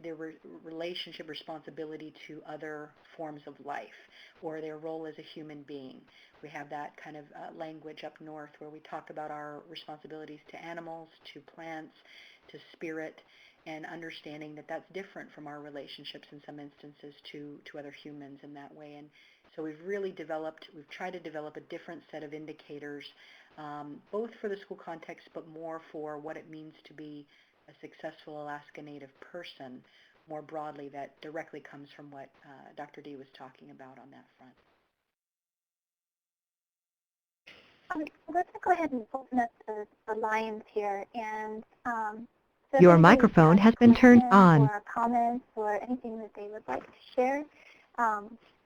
Speaker 4: their relationship responsibility to other forms of life, or their role as a human being. We have that kind of language up north where we talk about our responsibilities to animals, to plants, to spirit, and understanding that that's different from our relationships in some instances to other humans in that way. And so we've tried to develop a different set of indicators, both for the school context, but more for what it means to be a successful Alaska Native person more broadly, that directly comes from what Dr. Dee was talking about on that front.
Speaker 1: Let's go ahead and open up the lines here. And so if
Speaker 5: Your
Speaker 1: anybody
Speaker 5: microphone
Speaker 1: has
Speaker 5: has been turned
Speaker 1: questions
Speaker 5: on.
Speaker 1: or comments or anything that they would like to share,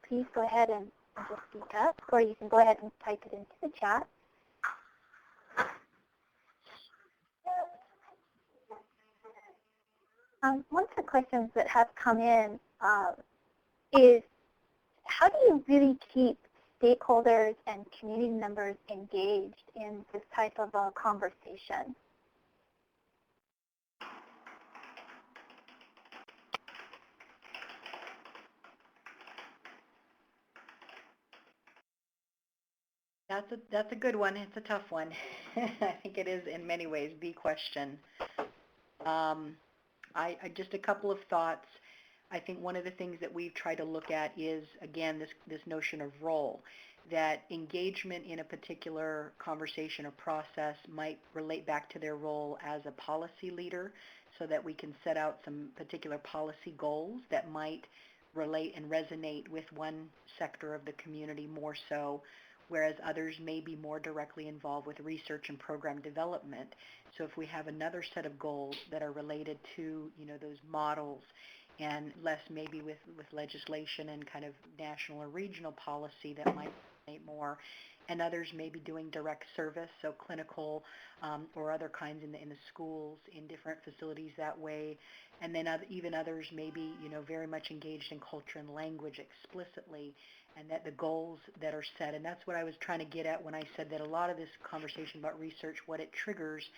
Speaker 1: please go ahead and just speak up, or you can go ahead and type it into the chat. One of the questions that has come in is, how do you really keep stakeholders and community members engaged in this type of a conversation?
Speaker 4: That's a good one. It's a tough one. I think it is in many ways the question. I just a couple of thoughts. I think one of the things that we've tried to look at is, again, this notion of role, that engagement in a particular conversation or process might relate back to their role as a policy leader, so that we can set out some particular policy goals that might relate and resonate with one sector of the community more so, whereas others may be more directly involved with research and program development. So if we have another set of goals that are related to, those models, and less maybe with legislation and kind of national or regional policy that might resonate more, and others may be doing direct service, so clinical or other kinds in the schools, in different facilities that way, and then even others may be, very much engaged in culture and language explicitly, and that the goals that are set, and that's what I was trying to get at when I said that a lot of this conversation about research, what it triggers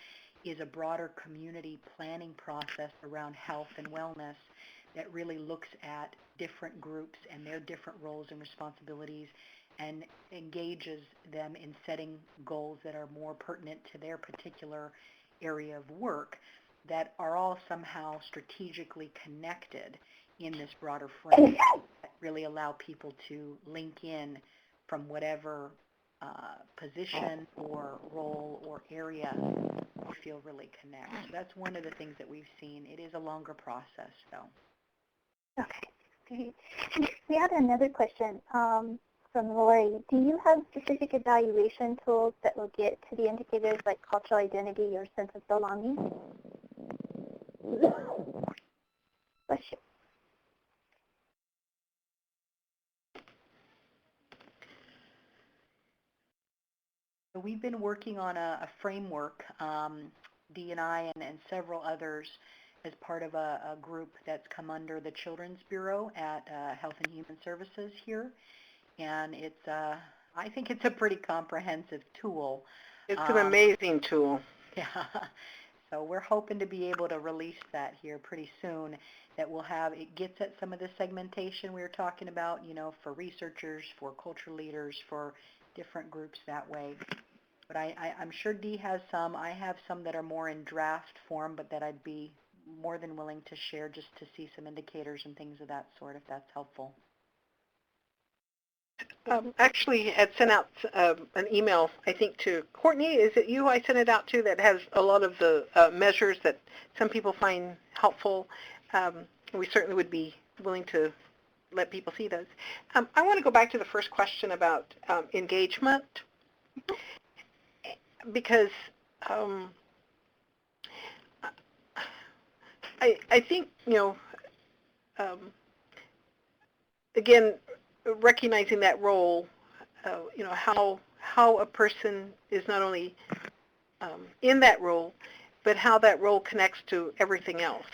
Speaker 4: is a broader community planning process around health and wellness that really looks at different groups and their different roles and responsibilities, and engages them in setting goals that are more pertinent to their particular area of work, that are all somehow strategically connected in this broader frame, that really allow people to link in from whatever position or role or area they feel really connect. So that's one of the things that we've seen. It is a longer process, though.
Speaker 1: Okay, great. We had another question from Lori. Do you have specific evaluation tools that will get to the indicators like cultural identity or sense of belonging? Bless you.
Speaker 4: we've been working on a framework, D&I and several others, as part of a group that's come under the Children's Bureau at Health and Human Services here. And it's, I think it's a pretty comprehensive tool.
Speaker 6: It's an amazing tool.
Speaker 4: Yeah. So we're hoping to be able to release that here pretty soon, that will have, it gets at some of the segmentation we were talking about, for researchers, for cultural leaders, for different groups that way. But I'm sure Dee has some. I have some that are more in draft form, but that I'd be more than willing to share just to see some indicators and things of that sort, if that's helpful.
Speaker 6: Actually, I had sent out an email, I think, to Courtney. Is it you I sent it out to, that has a lot of the measures that some people find helpful? We certainly would be willing to let people see those. I want to go back to the first question about engagement, because I think, again, recognizing that role, how a person is not only in that role, but how that role connects to everything else.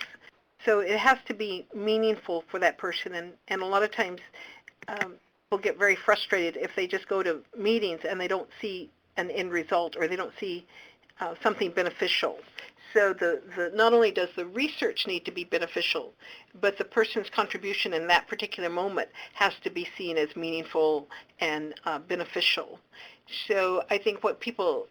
Speaker 6: So it has to be meaningful for that person, and a lot of times people get very frustrated if they just go to meetings and they don't see an end result, or they don't see something beneficial. So not only does the research need to be beneficial, but the person's contribution in that particular moment has to be seen as meaningful and beneficial. So I think what people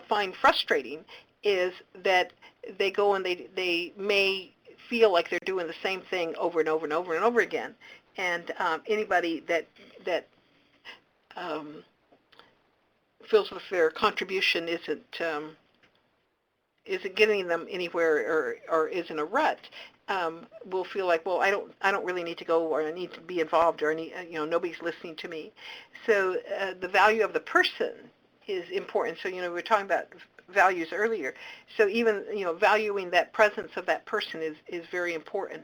Speaker 6: find frustrating is that they go and they may feel like they're doing the same thing over and over and over and over again. And anybody that feels that their contribution isn't getting them anywhere, or is in a rut, will feel like, well, I don't really need to go, or I need to be involved, or nobody's listening to me. So the value of the person is important. So we were talking about values earlier. So even valuing that presence of that person is very important.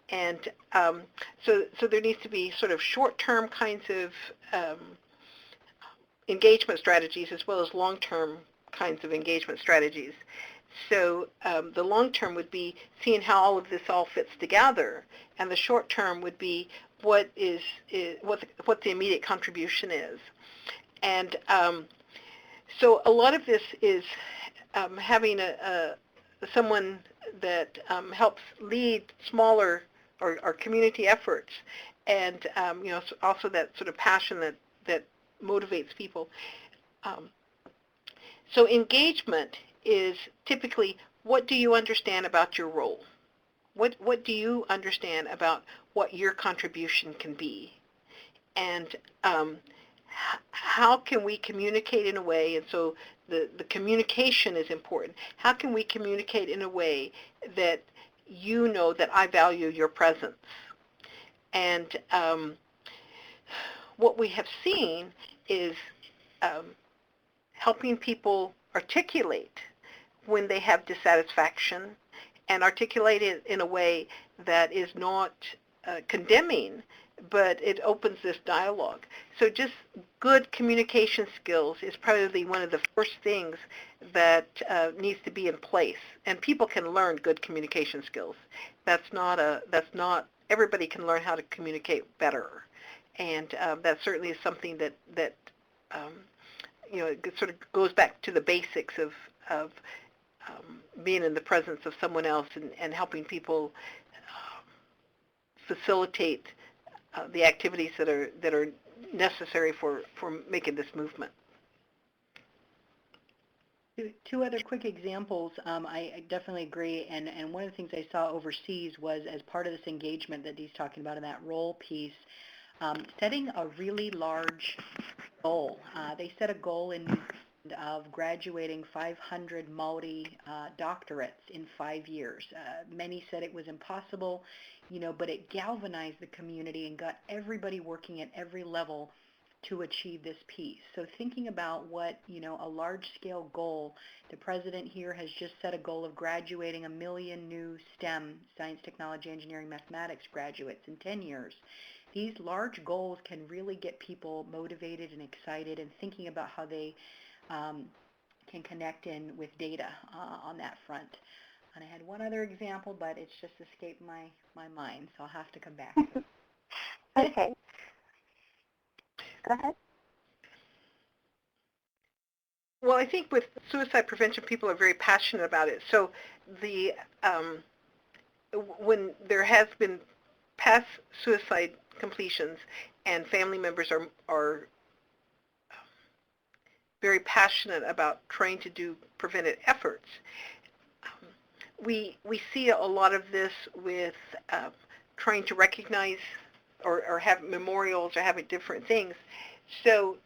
Speaker 6: And so there needs to be sort of short-term kinds of engagement strategies, as well as long-term kinds of engagement strategies. So the long term would be seeing how all of this all fits together, and the short term would be what the immediate contribution is. And so a lot of this is having someone that helps lead smaller or community efforts, and also that sort of passion that motivates people. So engagement is typically, what do you understand about your role? What do you understand about what your contribution can be? And how can we communicate in a way, and so the communication is important. How can we communicate in a way that that I value your presence? And what we have seen is helping people articulate when they have dissatisfaction, and articulate it in a way that is not condemning, but it opens this dialogue. So just good communication skills is probably one of the first things that needs to be in place. And people can learn good communication skills. That's not everybody can learn how to communicate better. And that certainly is something that it sort of goes back to the basics of being in the presence of someone else, and helping people facilitate the activities that are necessary for making this movement.
Speaker 4: Two other quick examples. I definitely agree, and one of the things I saw overseas was, as part of this engagement that Dee's talking about in that role piece, setting a really large goal. They set a goal in New Zealand of graduating 500 Maori doctorates in 5 years. Many said it was impossible, but it galvanized the community and got everybody working at every level to achieve this piece. So thinking about what, a large-scale goal, the president here has just set a goal of graduating 1 million new STEM, science, technology, engineering, mathematics graduates in 10 years. These large goals can really get people motivated and excited and thinking about how they can connect in with data on that front. And I had one other example, but it's just escaped my mind, so I'll have to come back.
Speaker 1: Okay. Go ahead.
Speaker 6: Well, I think with suicide prevention, people are very passionate about it. So the when there has been past suicide completions and family members are very passionate about trying to do preventive efforts, we see a lot of this with trying to recognize or have memorials or having different things. So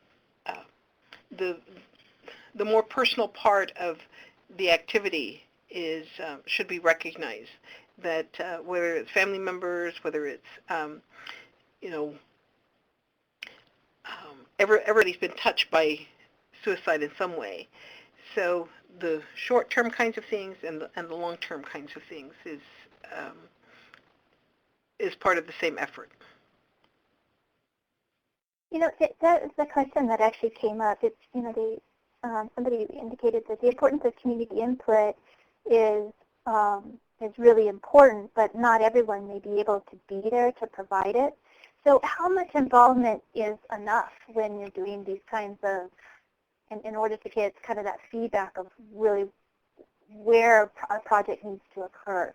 Speaker 6: the more personal part of the activity is should be recognized. That whether it's family members, whether it's everybody's been touched by suicide in some way. So the short-term kinds of things and the long-term kinds of things is part of the same effort.
Speaker 1: That is the question that actually came up. It's, somebody indicated that the importance of community input is really important, but not everyone may be able to be there to provide it. So how much involvement is enough when you're doing these kinds of, in order to get kind of that feedback of really where a project needs to occur?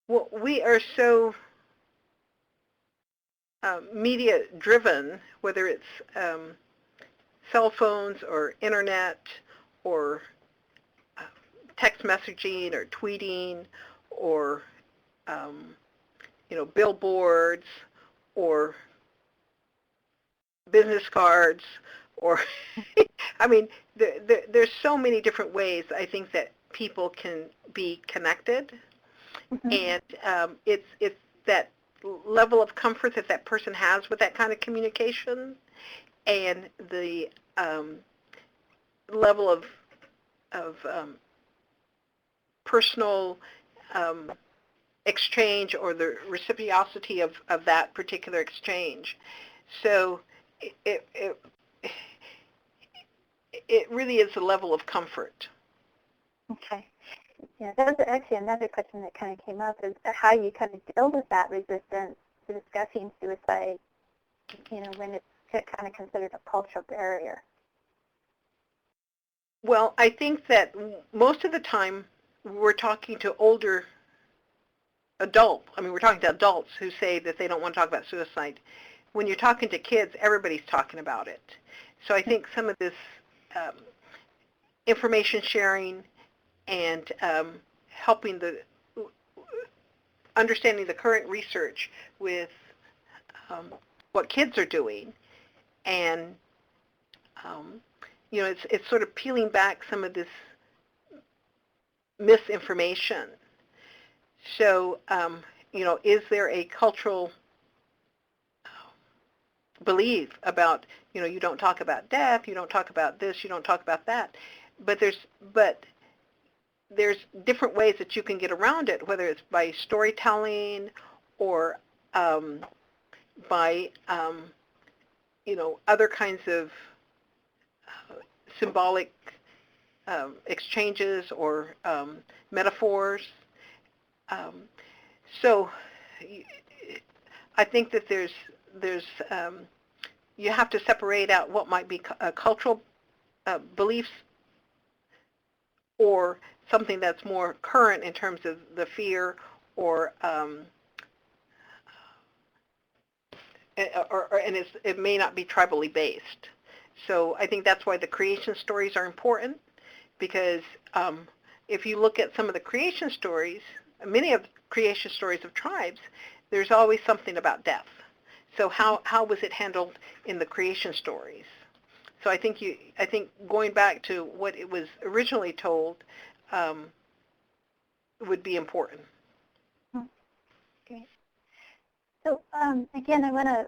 Speaker 6: Well, we are so media driven, whether it's cell phones or internet or text messaging or tweeting or billboards or business cards or I mean there's so many different ways I think that people can be connected. Mm-hmm. And it's that level of comfort that person has with that kind of communication and the level of personal exchange or the reciprocity of that particular exchange. So it really is a level of comfort.
Speaker 1: Okay. Yeah, that was actually another question that kind of came up, is how you kind of deal with that resistance to discussing suicide, when it's kind of considered a cultural barrier.
Speaker 6: Well, I think that most of the time we're talking to older adults. I mean, we're talking to adults who say that they don't want to talk about suicide. When you're talking to kids, everybody's talking about it. So I think some of this information sharing and helping understanding the current research with what kids are doing, and it's sort of peeling back some of this misinformation. So is there a cultural belief about you don't talk about death, you don't talk about this, you don't talk about that, but there's different ways that you can get around it, whether it's by storytelling or by other kinds of symbolic exchanges or metaphors. So I think that there's you have to separate out what might be cultural beliefs or something that's more current in terms of the fear or it may not be tribally based. So I think that's why the creation stories are important, because if you look at some of the creation stories, many of the creation stories of tribes, there's always something about death. So how was it handled in the creation stories? So I think going back to what it was originally told would be important.
Speaker 1: Great. So again, I want to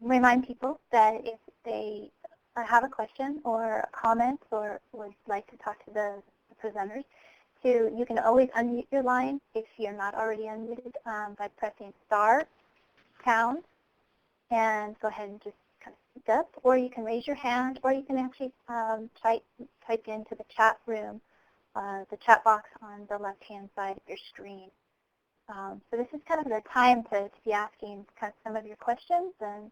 Speaker 1: remind people that if they have a question or a comment or would like to talk to the presenters, you can always unmute your line if you're not already unmuted by pressing *, and go ahead and just kind of up, or you can raise your hand, or you can actually type into the chat room, the chat box on the left-hand side of your screen. So this is kind of the time to be asking kind of some of your questions and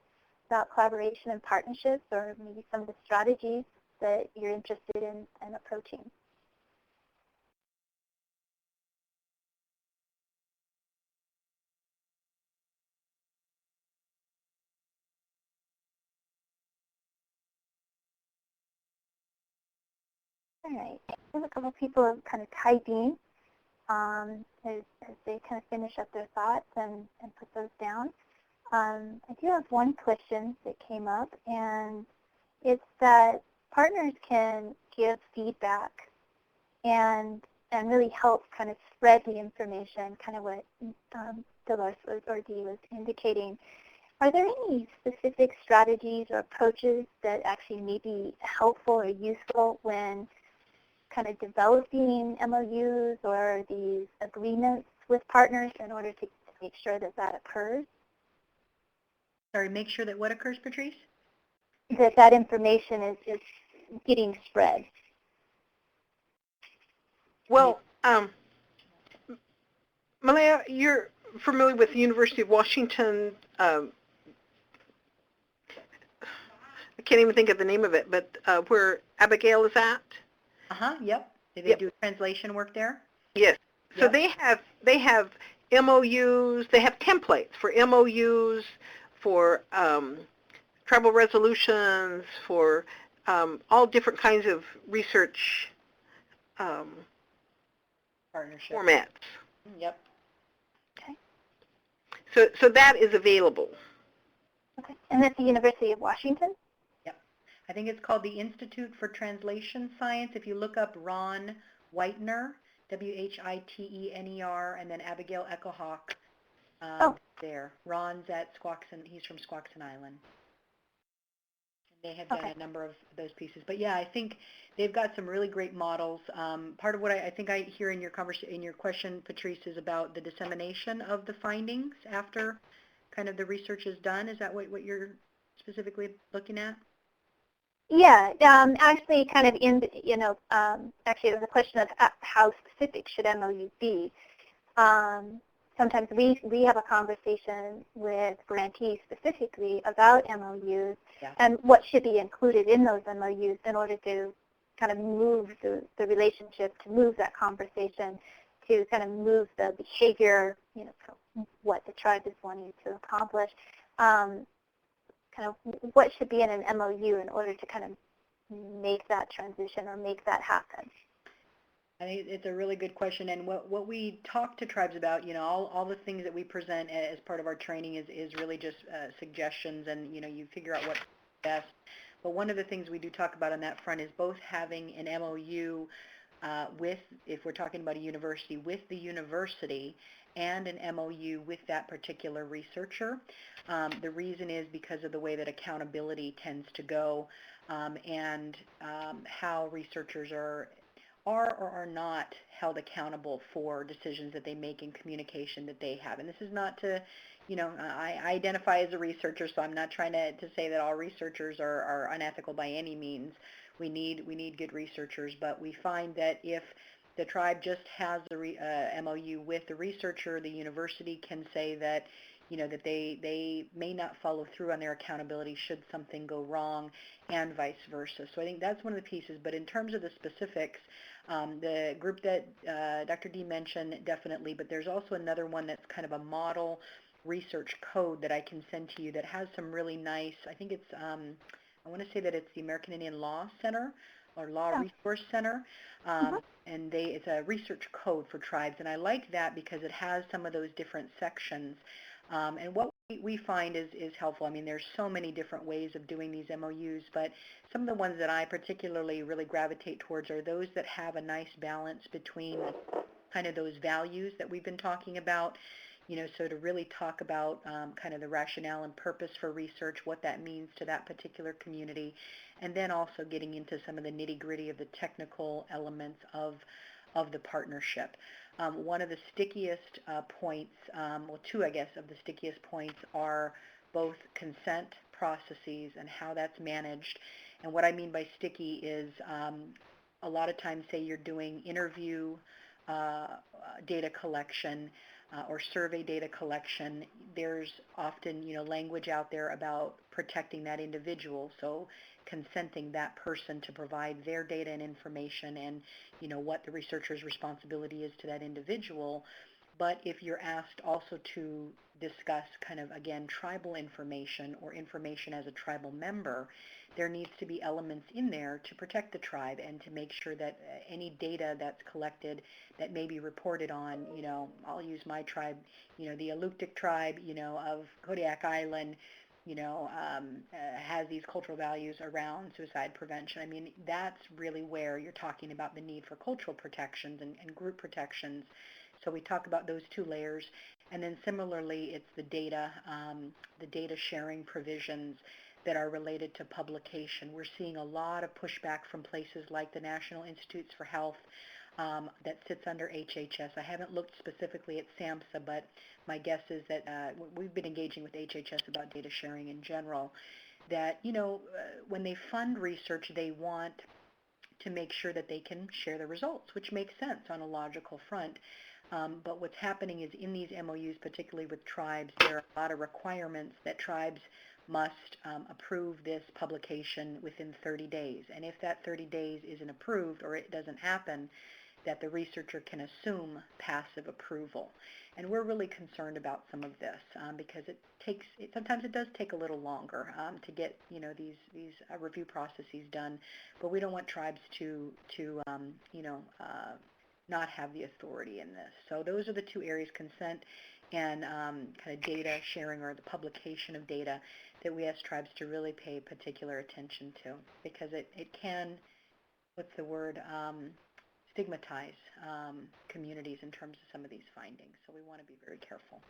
Speaker 1: about collaboration and partnerships, or maybe some of the strategies that you're interested in approaching. All right, there's a couple people kind of typing as they kind of finish up their thoughts and put those down. I do have one question that came up, and it's that partners can give feedback and really help kind of spread the information, kind of what Dolores or Dee was indicating. Are there any specific strategies or approaches that actually may be helpful or useful when kind of developing MOUs or these agreements with partners in order to make sure that that occurs?
Speaker 4: Sorry, make sure that what occurs, Patrice?
Speaker 1: That information is getting spread.
Speaker 6: Well, Malaya, you're familiar with the University of Washington. I can't even think of the name of it, but where Abigail is at.
Speaker 4: Yep. Do they
Speaker 6: Yep.
Speaker 4: do translation work there?
Speaker 6: Yes. So
Speaker 4: Yep.
Speaker 6: they have MOUs. They have templates for MOUs, for tribal resolutions, for all different kinds of research
Speaker 4: Partnership.
Speaker 6: formats.
Speaker 4: Yep.
Speaker 6: So that is available.
Speaker 1: Okay. And that's the University of Washington?
Speaker 4: I think it's called the Institute for Translation Science. If you look up Ron Whitener, Whitener, and then Abigail Echohawk, there. Ron's at Squaxin, he's from Squaxin Island. They have done a number of those pieces. But yeah, I think they've got some really great models. Part of what I think I hear in your question, Patrice, is about the dissemination of the findings after kind of the research is done. Is that what you're specifically looking at?
Speaker 1: Yeah, actually kind of actually it was a question of how specific should MOUs be. Sometimes we have a conversation with grantees specifically about MOUs and what should be included in those MOUs in order to kind of move the relationship, to move that conversation, to kind of move the behavior, what the tribe is wanting to accomplish. Kind of what should be in an MOU in order to kind of make that transition or make that happen?
Speaker 4: I think it's a really good question, and what we talk to tribes about, all the things that we present as part of our training is really just suggestions, and you figure out what's best. But one of the things we do talk about on that front is both having an MOU with, if we're talking about a university, with the university, and an MOU with that particular researcher. The reason is because of the way that accountability tends to go, and how researchers are or are not held accountable for decisions that they make in communication that they have. And this is not to, I identify as a researcher, so I'm not trying to say that all researchers are unethical by any means. We need good researchers, but we find that if the tribe just has a MOU with the researcher, the university can say that, that they may not follow through on their accountability should something go wrong, and vice versa. So I think that's one of the pieces. But in terms of the specifics, the group that Dr. D mentioned, definitely, but there's also another one that's kind of a model research code that I can send to you that has some really nice, I think it's, I want to say that it's the American Indian Law Center, or Law Resource Center, and it's a research code for tribes, and I like that because it has some of those different sections. And what we find is helpful. I mean, there's so many different ways of doing these MOUs, but some of the ones that I particularly really gravitate towards are those that have a nice balance between kind of those values that we've been talking about, so to really talk about kind of the rationale and purpose for research, what that means to that particular community, and then also getting into some of the nitty-gritty of the technical elements of the partnership. One of the stickiest points, well, two, I guess, of the stickiest points are both consent processes and how that's managed. And what I mean by sticky is a lot of times, say you're doing interview data collection or survey data collection, there's often, language out there about protecting that individual, so consenting that person to provide their data and information and, what the researcher's responsibility is to that individual. But if you're asked also to discuss kind of, again, tribal information or information as a tribal member, there needs to be elements in there to protect the tribe and to make sure that any data that's collected that may be reported on, I'll use my tribe, the Aluktik tribe, of Kodiak Island, has these cultural values around suicide prevention. I mean, that's really where you're talking about the need for cultural protections and group protections. So we talk about those two layers. And then similarly, it's the data sharing provisions that are related to publication. We're seeing a lot of pushback from places like the National Institutes for Health that sits under HHS. I haven't looked specifically at SAMHSA, but my guess is that we've been engaging with HHS about data sharing in general, that, when they fund research, they want to make sure that they can share the results, which makes sense on a logical front. But what's happening is in these MOUs, particularly with tribes, there are a lot of requirements that tribes must approve this publication within 30 days. And if that 30 days isn't approved or it doesn't happen, that the researcher can assume passive approval. And we're really concerned about some of this because sometimes it does take a little longer to get these review processes done, but we don't want tribes to not have the authority in this. So those are the two areas, consent and kind of data sharing or the publication of data, that we ask tribes to really pay particular attention to, because it can, stigmatize communities in terms of some of these findings. So we want to be very careful.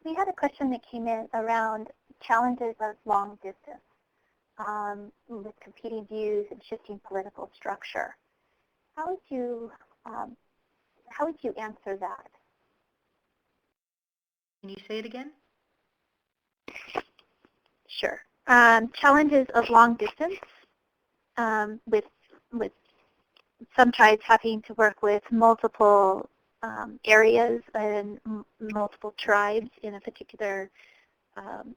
Speaker 1: We had a question that came in around challenges of long distance with competing views and shifting political structure. How would you answer that?
Speaker 4: Can you say it again?
Speaker 1: Sure. Challenges of long distance with some tribes having to work with multiple areas and multiple tribes in a particular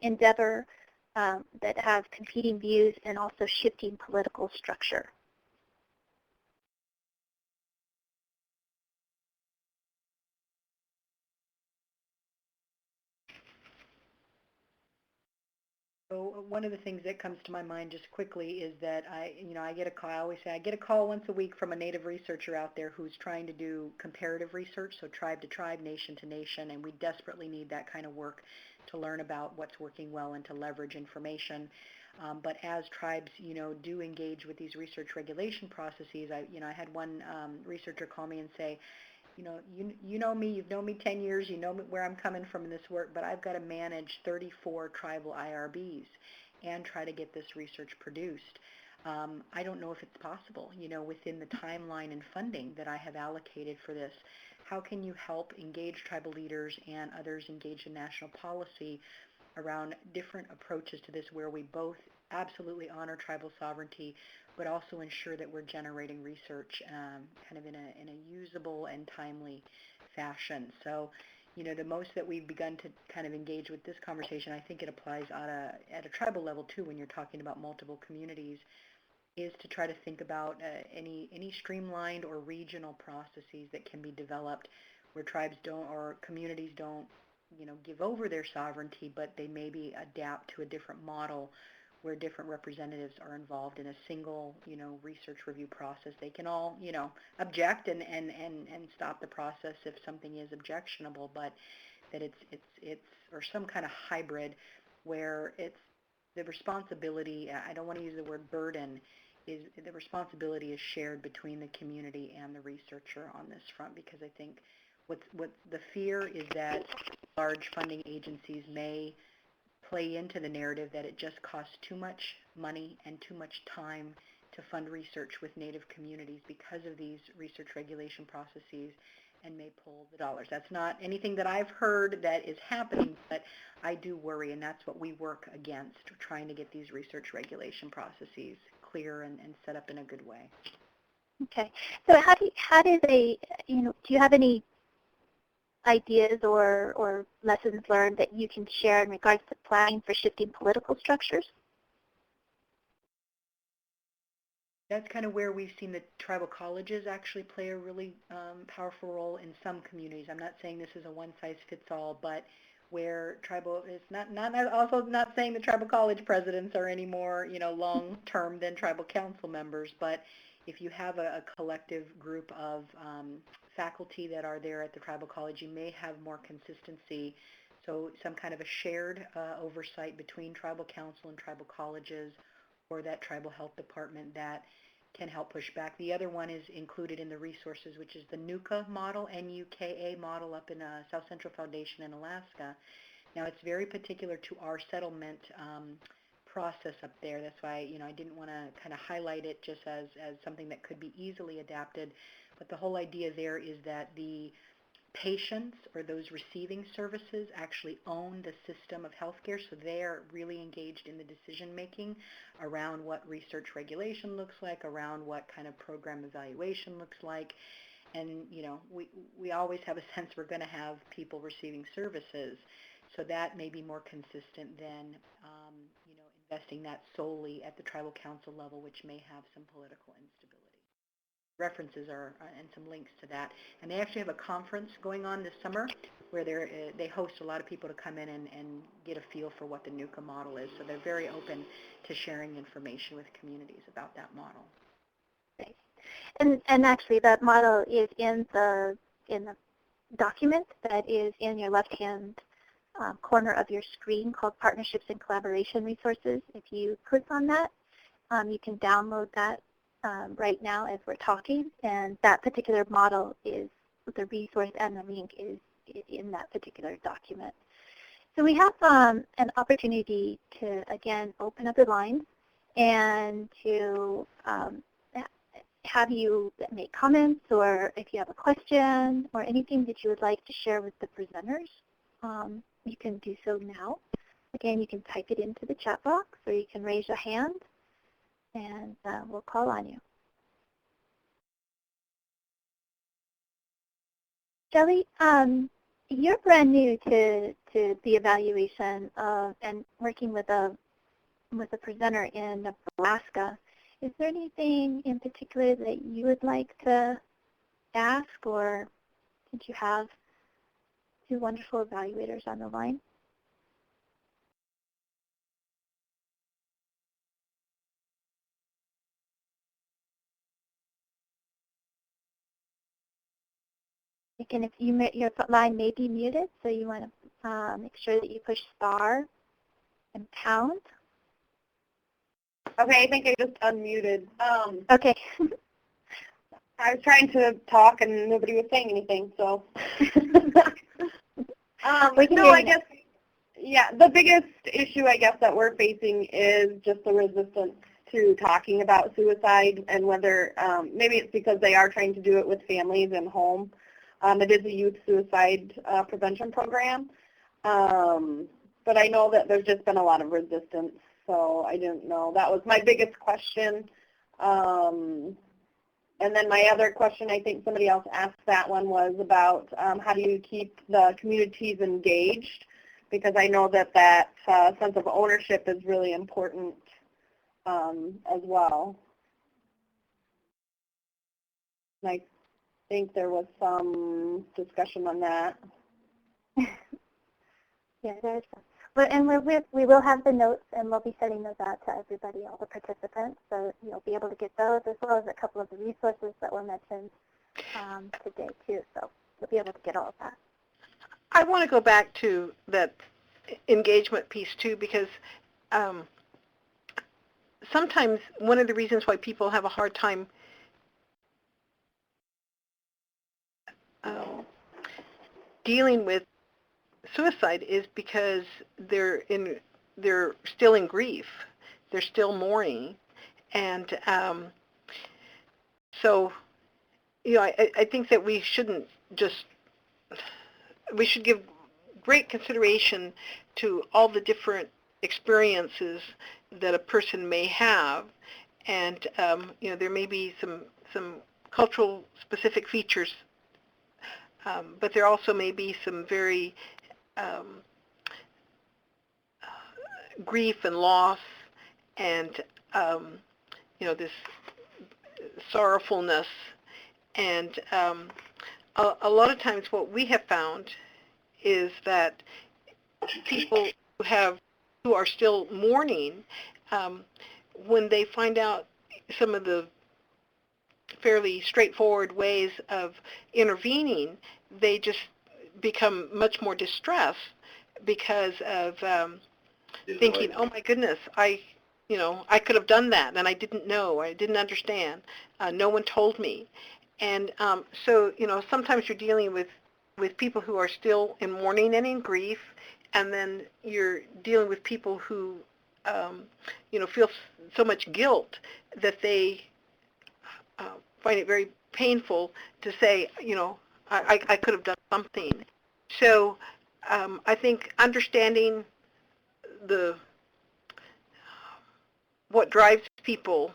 Speaker 1: endeavor that have competing views and also shifting political structure.
Speaker 4: So one of the things that comes to my mind just quickly is that I get a call. I always say I get a call once a week from a Native researcher out there who's trying to do comparative research, so tribe to tribe, nation to nation, and we desperately need that kind of work to learn about what's working well and to leverage information. But as tribes, do engage with these research regulation processes, I had one researcher call me and say, you know me, you've known me 10 years, you know where I'm coming from in this work, but I've got to manage 34 tribal IRBs and try to get this research produced. I don't know if it's possible, within the timeline and funding that I have allocated for this. How can you help engage tribal leaders and others engaged in national policy around different approaches to this, where we both absolutely honor tribal sovereignty, but also ensure that we're generating research kind of in a usable and timely fashion. So, the most that we've begun to kind of engage with this conversation, I think it applies at a tribal level too, when you're talking about multiple communities, is to try to think about any streamlined or regional processes that can be developed where tribes don't, or communities don't, give over their sovereignty, but they maybe adapt to a different model where different representatives are involved in a single, research review process. They can all, object and stop the process if something is objectionable, but that it's or some kind of hybrid where it's the responsibility, I don't want to use the word burden, is the responsibility is shared between the community and the researcher on this front, because I think what the fear is that large funding agencies may play into the narrative that it just costs too much money and too much time to fund research with Native communities because of these research regulation processes, and may pull the dollars. That's not anything that I've heard that is happening, but I do worry, and that's what we work against, trying to get these research regulation processes clear and set up in a good way.
Speaker 1: Okay. So how do they, do you have any ideas or lessons learned that you can share in regards to planning for shifting political structures?
Speaker 4: That's kind of where we've seen the tribal colleges actually play a really powerful role in some communities. I'm not saying this is a one-size-fits-all, but where tribal, it's also not saying the tribal college presidents are any more, long-term than tribal council members, but if you have a collective group of faculty that are there at the tribal college, you may have more consistency. So some kind of a shared oversight between tribal council and tribal colleges, or that tribal health department that can help push back. The other one is included in the resources, which is the NUCA model, N-U-K-A model up in South Central Foundation in Alaska. Now, it's very particular to our settlement process up there. That's why, I didn't want to kind of highlight it just as something that could be easily adapted. But the whole idea there is that the patients or those receiving services actually own the system of healthcare, so they are really engaged in the decision making around what research regulation looks like, around what kind of program evaluation looks like. And we always have a sense we're going to have people receiving services, so that may be more consistent than investing that solely at the tribal council level, which may have some political instability. References are and some links to that, and they actually have a conference going on this summer where they host a lot of people to come in and get a feel for what the NUCA model is. So they're very open to sharing information with communities about that model.
Speaker 1: Great. And actually, that model is in the document that is in your left-hand corner of your screen called Partnerships and Collaboration Resources. If you click on that, you can download that right now as we're talking, and that particular model is the resource, and the link is in that particular document. So we have an opportunity to, again, open up the lines and to have you make comments, or if you have a question or anything that you would like to share with the presenters, you can do so now. Again, you can type it into the chat box, or you can raise your hand, and we'll call on you. Shelley, you're brand new to the evaluation of and working with a presenter in Nebraska. Is there anything in particular that you would like to ask, or did you have two wonderful evaluators on the line? Again, if your line may be muted, so you want to make sure that you push star and pound.
Speaker 2: Okay, I think I just unmuted.
Speaker 1: Okay.
Speaker 2: I was trying to talk and nobody was saying anything, so. I guess, yeah, the biggest issue I guess that we're facing is just the resistance to talking about suicide, and whether maybe it's because they are trying to do it with families and home. It is a youth suicide prevention program, but I know that there's just been a lot of resistance, so I didn't know. That was my biggest question. And then my other question, I think somebody else asked that one, was about how do you keep the communities engaged? Because I know that sense of ownership is really important as well. And I think there was some discussion on that.
Speaker 1: Yeah, there's some. And we will have the notes, and we'll be sending those out to everybody, all the participants, so you'll be able to get those, as well as a couple of the resources that were mentioned today, too. So you'll be able to get all of that.
Speaker 6: I want to go back to that engagement piece, too, because sometimes one of the reasons why people have a hard time dealing with suicide is because they're still in grief, they're still mourning, and so I think that we shouldn't just, we should give great consideration to all the different experiences that a person may have, and there may be some cultural specific features, but there also may be some very um, grief and loss, and this sorrowfulness, and a lot of times what we have found is that people who are still mourning, when they find out some of the fairly straightforward ways of intervening, they just become much more distressed because of thinking, oh my goodness, I could have done that, and I didn't know, I didn't understand, no one told me. And so, sometimes you're dealing with people who are still in mourning and in grief, and then you're dealing with people who, feel so much guilt that they find it very painful to say, I could have done something. So I think understanding what drives people,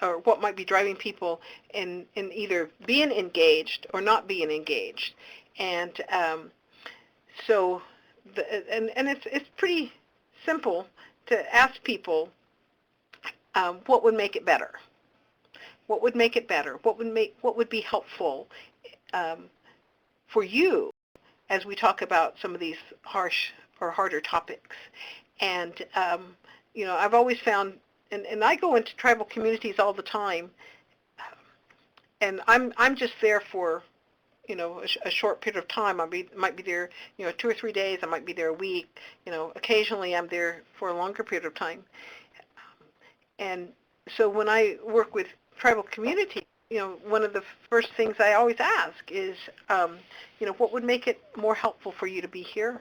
Speaker 6: or what might be driving people in either being engaged or not being engaged, and it's pretty simple to ask people what would make it better. What would make it better? What would be helpful for you as we talk about some of these harsh or harder topics? And I've always found, and I go into tribal communities all the time, and I'm just there for a short period of time. Might be there 2 or 3 days. I might be there a week. Occasionally I'm there for a longer period of time. And so when I work with tribal community, one of the first things I always ask is, what would make it more helpful for you to be here?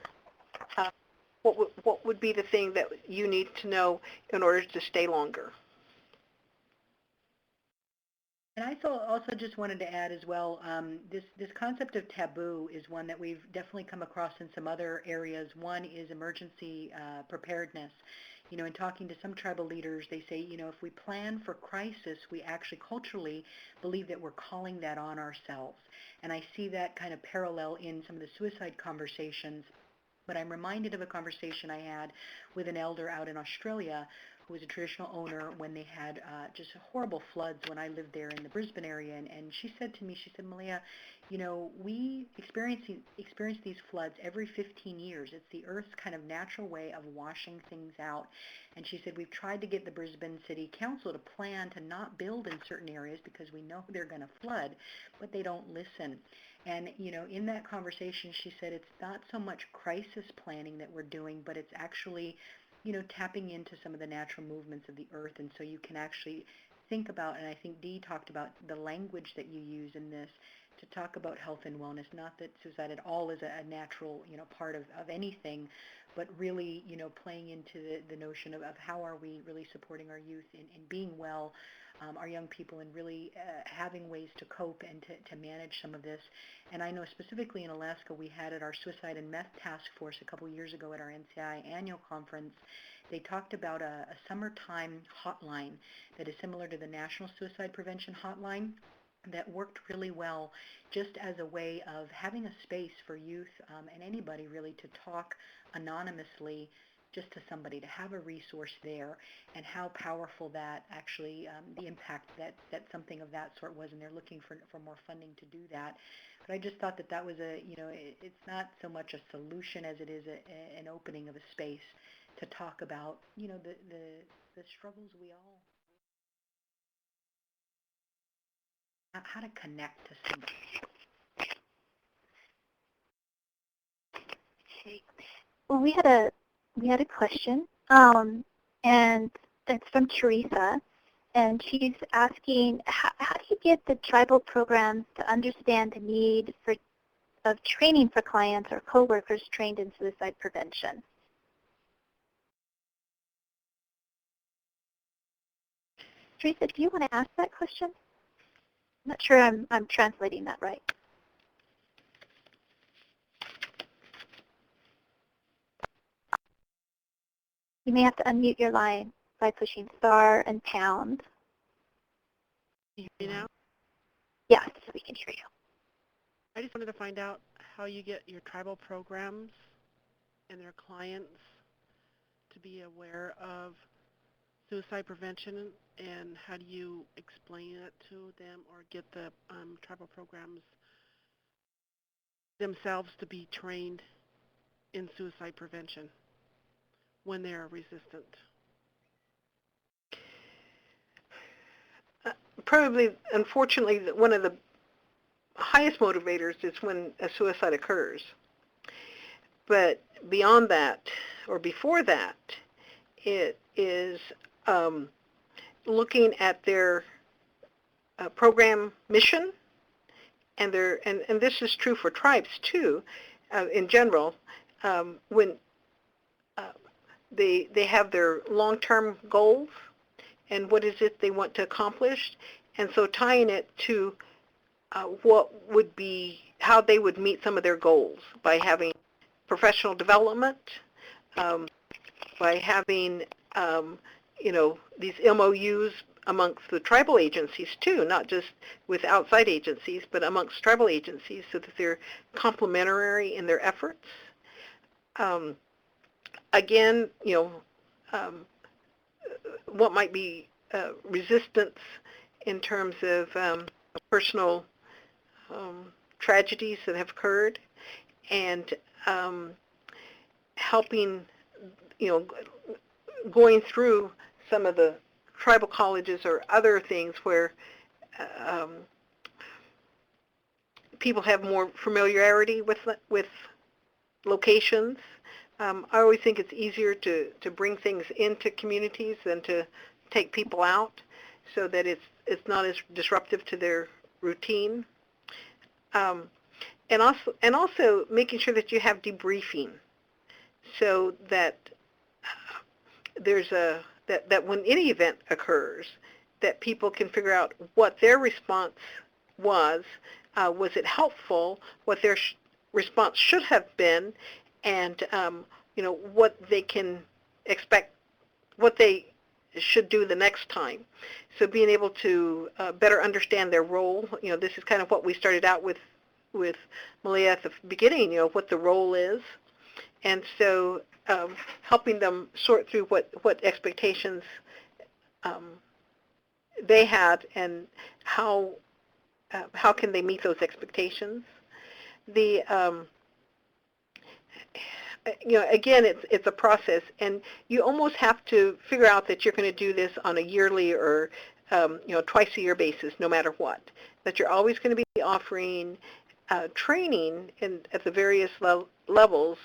Speaker 6: What would be the thing that you need to know in order to stay longer?
Speaker 4: And I also just wanted to add as well, this concept of taboo is one that we've definitely come across in some other areas. One is emergency preparedness. In talking to some tribal leaders, they say, if we plan for crisis, we actually culturally believe that we're calling that on ourselves. And I see that kind of parallel in some of the suicide conversations. But I'm reminded of a conversation I had with an elder out in Australia who was a traditional owner when they had just horrible floods when I lived there in the Brisbane area. And she said to me, Malia, we experience these floods every 15 years. It's the Earth's kind of natural way of washing things out. And she said, we've tried to get the Brisbane City Council to plan to not build in certain areas because we know they're going to flood, but they don't listen. And, in that conversation, she said it's not so much crisis planning that we're doing, but it's actually, tapping into some of the natural movements of the earth. And so you can actually think about, and I think Dee talked about the language that you use in this to talk about health and wellness, not that suicide at all is a natural, part of anything, but really, playing into the notion of how are we really supporting our youth in being well, our young people, and really having ways to cope and to manage some of this. And I know specifically in Alaska, we had at our Suicide and Meth Task Force a couple years ago at our NCI annual conference, they talked about a summertime hotline that is similar to the National Suicide Prevention Hotline that worked really well just as a way of having a space for youth and anybody really to talk anonymously just to somebody, to have a resource there, and how powerful that actually, the impact that something of that sort was, and they're looking for more funding to do that. But I just thought that was it's not so much a solution as it is an opening of a space to talk about, the struggles we all, how to connect to somebody.
Speaker 1: Well, we had a question, and it's from Teresa, and she's asking, how do you get the tribal programs to understand the need of training for clients or coworkers trained in suicide prevention? Teresa, do you want to ask that question? not sure I'm translating that right. You may have to unmute your line by pushing star and pound.
Speaker 7: Can you hear me now?
Speaker 1: Yes, we can hear you.
Speaker 7: I just wanted to find out how you get your tribal programs and their clients to be aware of suicide prevention, and how do you explain it to them or get the tribal programs themselves to be trained in suicide prevention when they are resistant?
Speaker 6: Probably, unfortunately, one of the highest motivators is when a suicide occurs. But beyond that, or before that, it is looking at their program mission, and this is true for tribes too, in general, when they have their long-term goals and what is it they want to accomplish, and so tying it to what would be, how they would meet some of their goals by having professional development, by having these MOUs amongst the tribal agencies too, not just with outside agencies, but amongst tribal agencies, so that they're complementary in their efforts. Again, what might be resistance in terms of personal tragedies that have occurred, and helping, going through some of the tribal colleges or other things where people have more familiarity with locations. I always think it's easier to bring things into communities than to take people out, so that it's not as disruptive to their routine. And also making sure that you have debriefing, so that there's that when any event occurs, that people can figure out what their response was it helpful, what their response should have been, and what they can expect, what they should do the next time. So being able to better understand their role, this is kind of what we started out with Malia at the beginning, what the role is, and so helping them sort through what expectations they had, and how can they meet those expectations. Again, it's a process, and you almost have to figure out that you're going to do this on a yearly or twice a year basis, no matter what. That you're always going to be offering training at the various levels,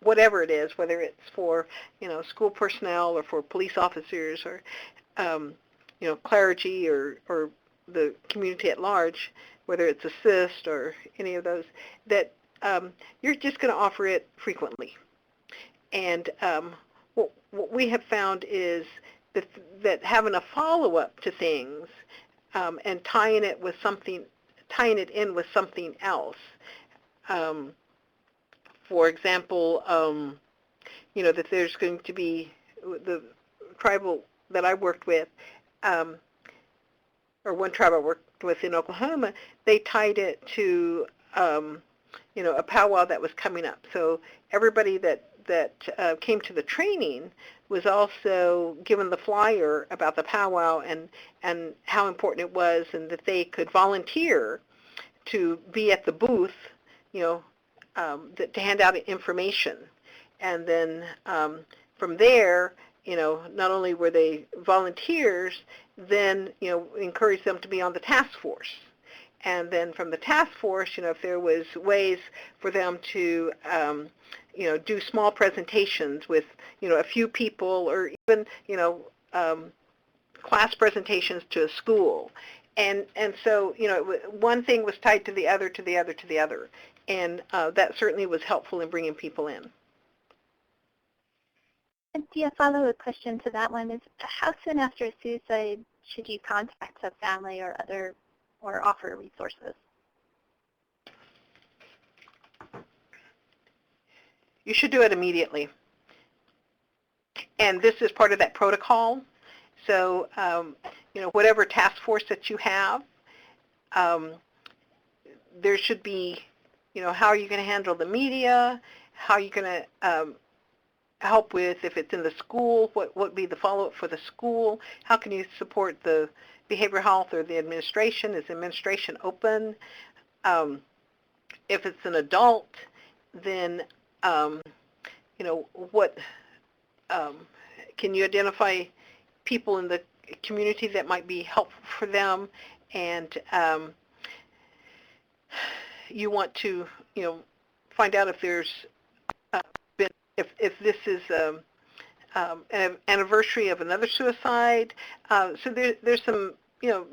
Speaker 6: whatever it is, whether it's for school personnel or for police officers or clergy or the community at large, whether it's ASSIST or any of those, that you're just going to offer it frequently. And what we have found is that having a follow-up to things and tying it in with something else. For example, that there's going to be the tribal that I worked with, or one tribe I worked with in Oklahoma, they tied it to a powwow that was coming up. So everybody that came to the training was also given the flyer about the powwow and how important it was, and that they could volunteer to be at the booth, to hand out information. And then from there, not only were they volunteers, then encourage them to be on the task force. And then from the task force, if there was ways for them to, do small presentations with, a few people, or even, class presentations to a school. And so, one thing was tied to the other, to the other, to the other. And that certainly was helpful in bringing people in.
Speaker 1: And a follow-up question to that one is, how soon after a suicide should you contact a family or other or offer resources.
Speaker 6: You should do it immediately. And this is part of that protocol. So, whatever task force that you have, there should be, how are you going to handle the media? How are you going to help with, if it's in the school, what would be the follow-up for the school? How can you support the behavioral health or the administration? Is the administration open? If it's an adult, then, what can you identify people in the community that might be helpful for them? And you want to, find out if there's been, if this is an anniversary of another suicide. So there's some,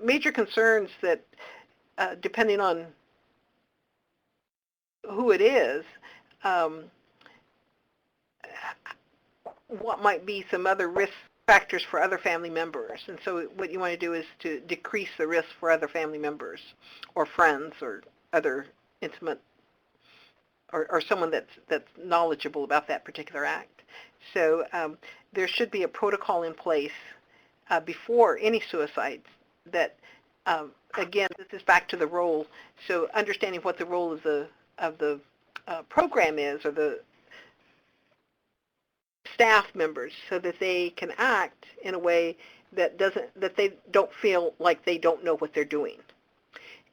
Speaker 6: major concerns that, depending on who it is, what might be some other risk factors for other family members. And so what you want to do is to decrease the risk for other family members or friends or other intimate or someone that's knowledgeable about that particular act. So there should be a protocol in place before any suicides that, again, this is back to the role. So understanding what the role of the program is, or the staff members, so that they can act in a way that they don't feel like they don't know what they're doing.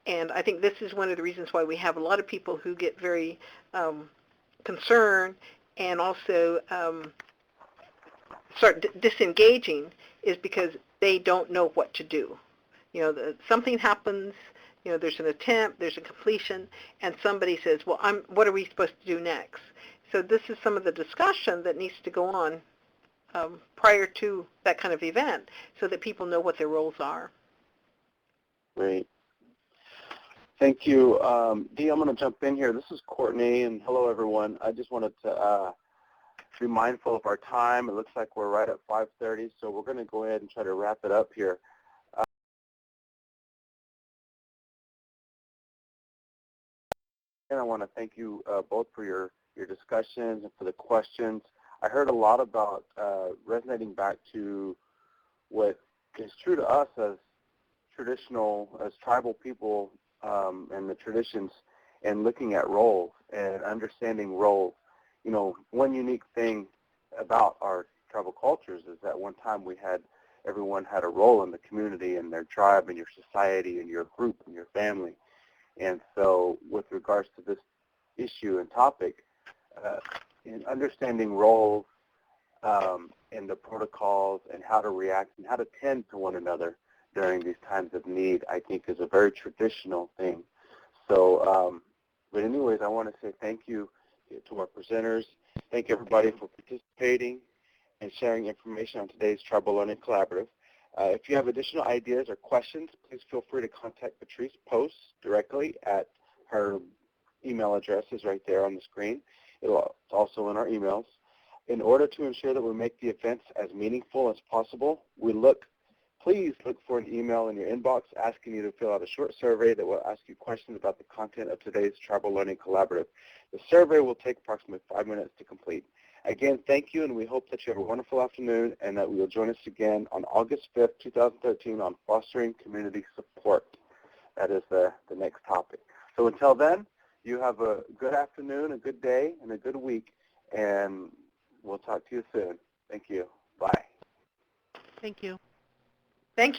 Speaker 6: And I think this is one of the reasons why we have a lot of people who get very concerned and also start disengaging, is because they don't know what to do. Something happens, there's an attempt, there's a completion, and somebody says, well, what are we supposed to do next? So this is some of the discussion that needs to go on prior to that kind of event, so that people know what their roles are.
Speaker 3: Great. Thank you. Dee, I'm going to jump in here. This is Courtney, and hello, everyone. I just wanted to be mindful of our time. It looks like we're right at 5:30, so we're going to go ahead and try to wrap it up here. And I want to thank you both for your discussions and for the questions. I heard a lot about resonating back to what is true to us as tribal people, and the traditions, and looking at roles and understanding roles. One unique thing about our tribal cultures is that one time everyone had a role in the community, and their tribe, and your society, and your group, and your family. And so with regards to this issue and topic, in understanding roles and the protocols and how to react and how to tend to one another during these times of need, I think is a very traditional thing. So, but anyways, I want to say thank you to our presenters. Thank everybody for participating and sharing information on today's Tribal Learning Collaborative. If you have additional ideas or questions, please feel free to contact Patrice Post directly at her email address is right there on the screen. It's also in our emails. In order to ensure that we make the events as meaningful as possible, please look for an email in your inbox asking you to fill out a short survey that will ask you questions about the content of today's Tribal Learning Collaborative. The survey will take approximately 5 minutes to complete. Again, thank you, and we hope that you have a wonderful afternoon and that you will join us again on August 5th, 2013 on Fostering Community Support. That is the next topic. So until then, you have a good afternoon, a good day, and a good week, and we'll talk to you soon. Thank you. Bye.
Speaker 7: Thank you.
Speaker 6: Thank you.